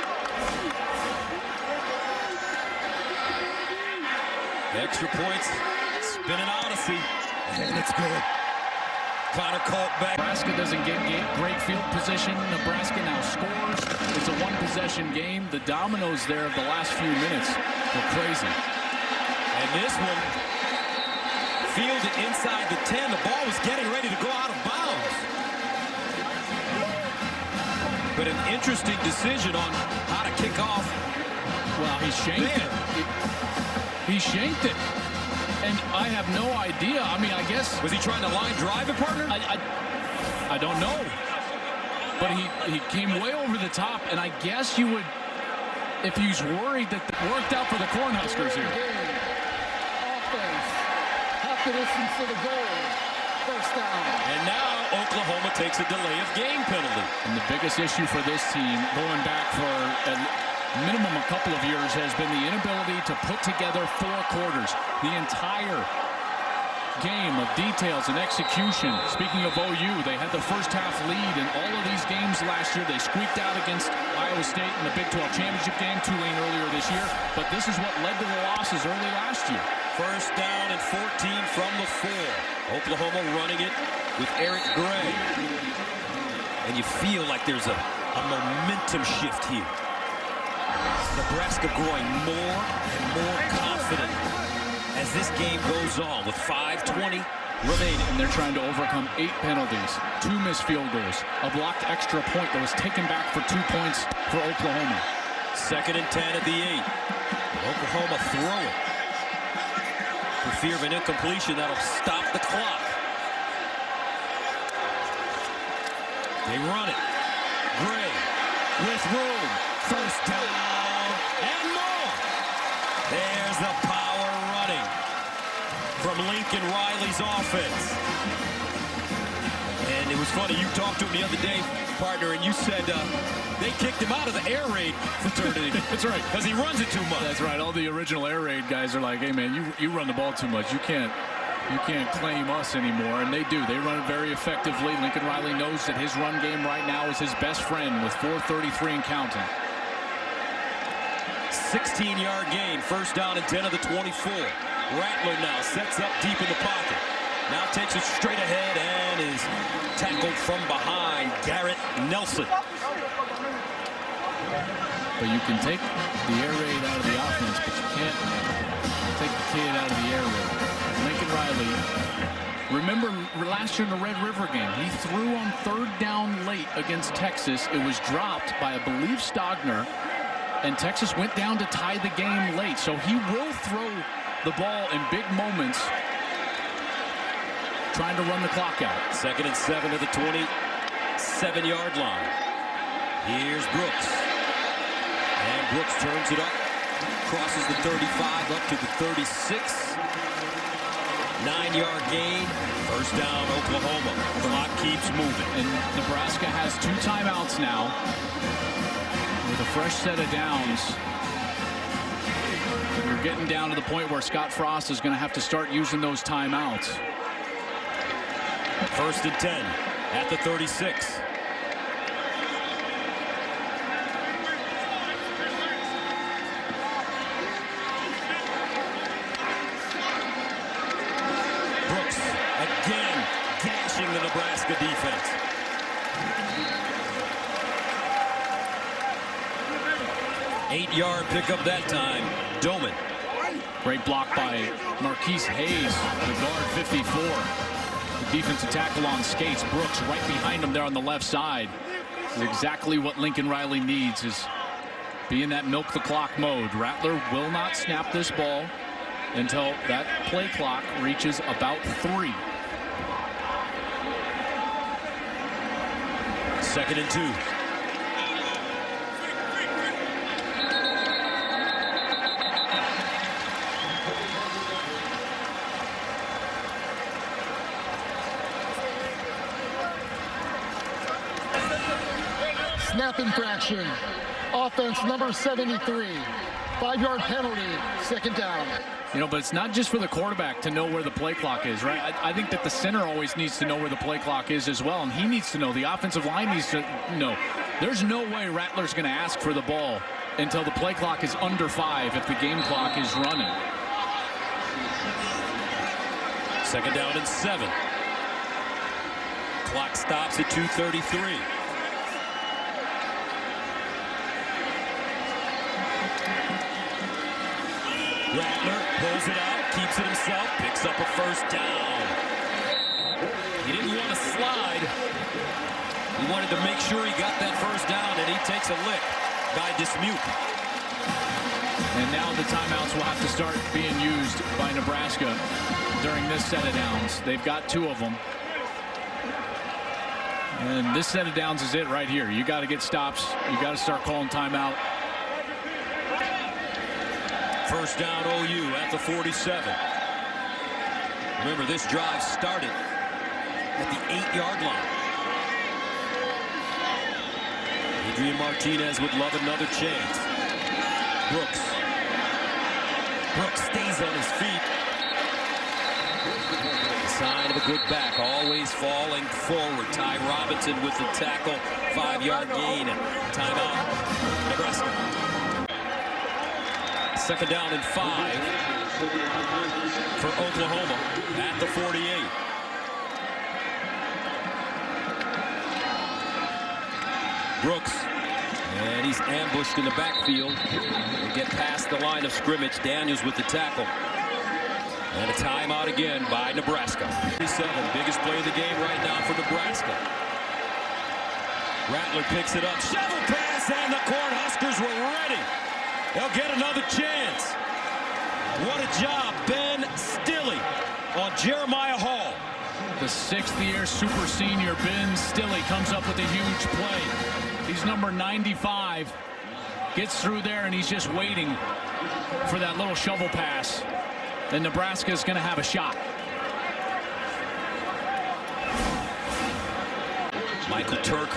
Extra points, spinning odyssey, and it's good. Connor Colt back. Nebraska doesn't get great field position. Nebraska now scores. It's a one-possession game. The dominoes there of the last few minutes were crazy. And this one, fielded inside the 10. The ball was getting ready to go out of bounds. But an interesting decision on how to kick off. Well, he shanked it. He shanked it. And I have no idea. I mean, I guess... Was he trying to line drive it, partner? I don't know. But he came way over the top, and I guess you would, if he's worried that it worked out for the Cornhuskers here. Offense. Half the distance to the goal. First down. And now Oklahoma takes a delay of game penalty. And the biggest issue for this team, going back for minimum a couple of years, has been the inability to put together 4 quarters. The entire game of details and execution. Speaking of OU, they had the first half lead in all of these games last year. They squeaked out against Iowa State in the Big 12 championship game, Tulane earlier this year. But this is what led to the losses early last year. First down and 14 from the 4. Oklahoma running it with Eric Gray. And you feel like there's a momentum shift here. Nebraska growing more and more confident as this game goes on with 5:20 remaining. And they're trying to overcome 8 penalties, 2 missed field goals, a blocked extra point that was taken back for 2 points for Oklahoma. 2nd and 10 at the 8. Oklahoma throw it. For fear of an incompletion, that'll stop the clock. They run it. Gray with room. First down and more. There's the power running from Lincoln Riley's offense. And It was funny. You talked to him the other day, partner, and you said they kicked him out of the air raid fraternity. That's right. Because he runs it too much. That's right. All the original air raid guys are like, hey, man, you run the ball too much. You can't claim us anymore. And they do. They run it very effectively. Lincoln Riley knows that his run game right now is his best friend with 4:33 and counting. 16-yard gain. First down and 10 of the 24. Rattler now sets up deep in the pocket. Now takes it straight ahead and is tackled from behind. Garrett Nelson. But you can take the air raid out of the offense, but you can't take the kid out of the air raid. Lincoln Riley, remember last year in the Red River game, he threw on 3rd down late against Texas. It was dropped by, I believe, Stogner, and Texas went down to tie the game late. So he will throw the ball in big moments, trying to run the clock out. 2nd and 7 to the 27-yard line. Here's Brooks. And Brooks turns it up. Crosses the 35 up to the 36. 9-yard gain. First down, Oklahoma. The clock keeps moving. And Nebraska has 2 timeouts now. With a fresh set of downs, we're getting down to the point where Scott Frost is going to have to start using those timeouts. 1st and 10 at the 36. Brooks again gashing the Nebraska defense. Eight-yard pickup that time. Doman. Great block by Marquise Hayes, the guard 54. The defensive tackle on skates. Brooks right behind him there on the left side. This is exactly what Lincoln Riley needs, is be in that milk the clock mode. Rattler will not snap this ball until that play clock reaches about 3. 2nd and 2. Snap infraction. Offense number 73. 5-yard penalty. 2nd down. You know, but it's not just for the quarterback to know where the play clock is, right? I think that the center always needs to know where the play clock is as well, and he needs to know. The offensive line needs to know. There's no way Rattler's going to ask for the ball until the play clock is under 5 if the game clock is running. 2nd down and 7. Clock stops at 2:33. Rattler pulls it out, keeps it himself, picks up a first down. He didn't want to slide. He wanted to make sure he got that first down, and he takes a lick by Dismuke. And now the timeouts will have to start being used by Nebraska during this set of downs. They've got 2 of them. And this set of downs is it right here. You got to get stops. You got to start calling timeout. First down OU at the 47. Remember, this drive started at the 8-yard line. Adrian Martinez would love another chance. Brooks. Brooks stays on his feet. The sign of a good back, always falling forward. Ty Robinson with the tackle. 5-yard gain. Timeout, Nebraska. 2nd down and 5 for Oklahoma at the 48. Brooks, and he's ambushed in the backfield. They get past the line of scrimmage. Daniels with the tackle. And a timeout again by Nebraska. 37, biggest play of the game right now for Nebraska. Rattler picks it up. Shovel pass, and the Cornhuskers were ready. They'll get another chance. What a job, Ben Stille on Jeremiah Hall. The 6th-year super senior Ben Stille comes up with a huge play. He's number 95. Gets through there, and he's just waiting for that little shovel pass. And Nebraska is going to have a shot. Michael Turk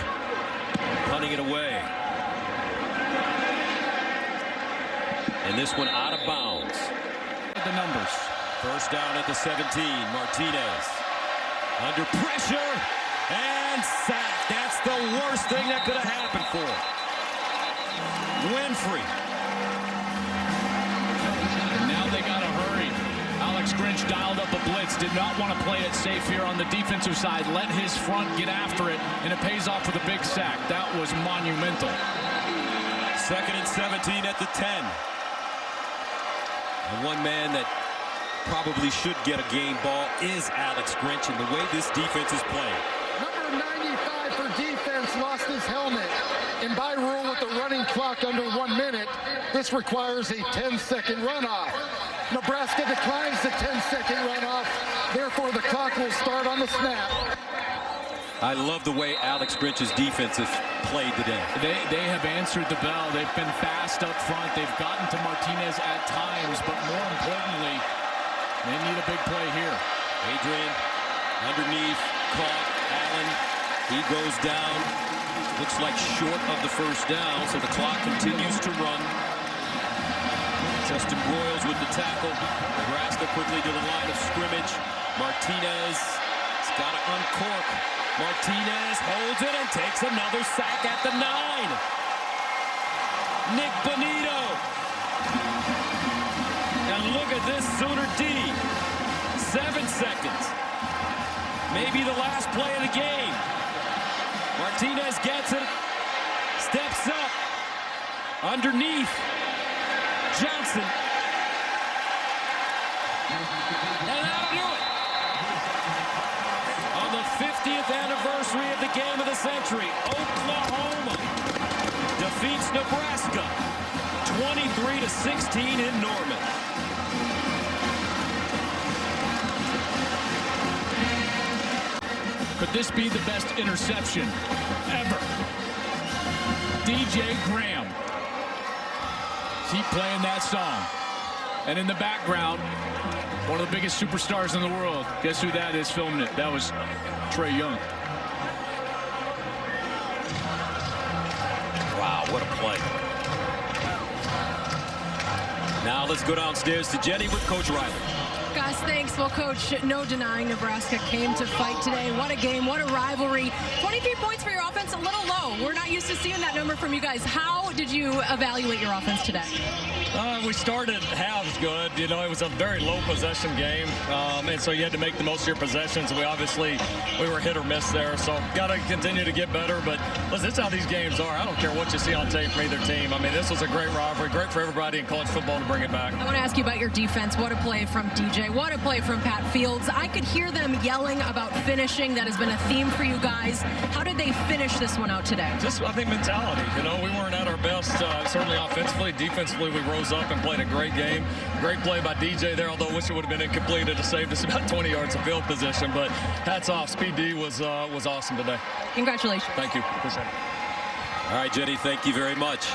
punting it away. And this one out of bounds. The numbers. First down at the 17. Martinez under pressure and sacked. That's the worst thing that could have happened for him. Winfrey. And now they got to hurry. Alex Grinch dialed up a blitz. Did not want to play it safe here on the defensive side. Let his front get after it, and it pays off with a big sack. That was monumental. 2nd and 17 at the 10. And one man that probably should get a game ball is Alex Grinch, and the way this defense is playing. Number 95 for defense lost his helmet. And by rule, with the running clock under 1 minute, this requires a 10-second runoff. Nebraska declines the 10-second runoff. Therefore, the clock will start on the snap. I love the way Alex Grinch's defense has played today. They have answered the bell. They've been fast up front. They've gotten to Martinez at times, but more importantly, they need a big play here. Adrian underneath, caught. Allen, he goes down. Looks like short of the first down, so the clock continues to run. Justin Broyles with the tackle. Nebraska quickly to the line of scrimmage. Martinez has got to uncork. Martinez holds it and takes another sack at the 9. Nick Bonito. And look at this Sooner D. 7 seconds. Maybe the last play of the game. Martinez gets it. Steps up. Underneath. Johnson. And that'll do it. On the 50th anniversary of the game of the century, Oklahoma defeats Nebraska 23-16 in Norman. Could this be the best interception ever? DJ Graham. Keep playing that song. And in the background, one of the biggest superstars in the world. Guess who that is filming it? That was Trey Young. Wow, what a play. Now let's go downstairs to Jenny with Coach Riley. Guys, thanks. Well, Coach, no denying Nebraska came to fight today. What a game. What a rivalry. 23 points for your offense, a little low. We're not used to seeing that number from you guys. How did you evaluate your offense today? We started halves good. You know, it was a very low possession game, and so you had to make the most of your possessions. We were hit or miss there, so got to continue to get better. But listen, this is how these games are. I don't care what you see on tape from either team. I mean, this was a great rivalry, great for everybody in college football to bring it back. I want to ask you about your defense. What a play from DJ. What a play from Pat Fields. I could hear them yelling about finishing. That has been a theme for you guys. How did they finish this one out today? Just, I think, mentality. You know, we weren't at our best, certainly offensively. Defensively, we rose up and played a great game. Great play by DJ there, although I wish it would have been incomplete. It saved us about 20 yards of field position. But hats off. Speed D was awesome today. Congratulations. Thank you. Appreciate it. All right, Jenny, thank you very much.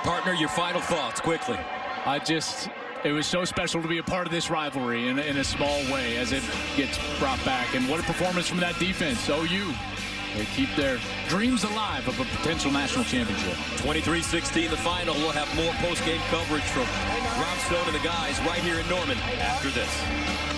Partner, your final thoughts, quickly. It was so special to be a part of this rivalry in a small way as it gets brought back. And what a performance from that defense. OU, they keep their dreams alive of a potential national championship. 23-16 the final. We'll have more post-game coverage from Rob Stone and the guys right here in Norman after this.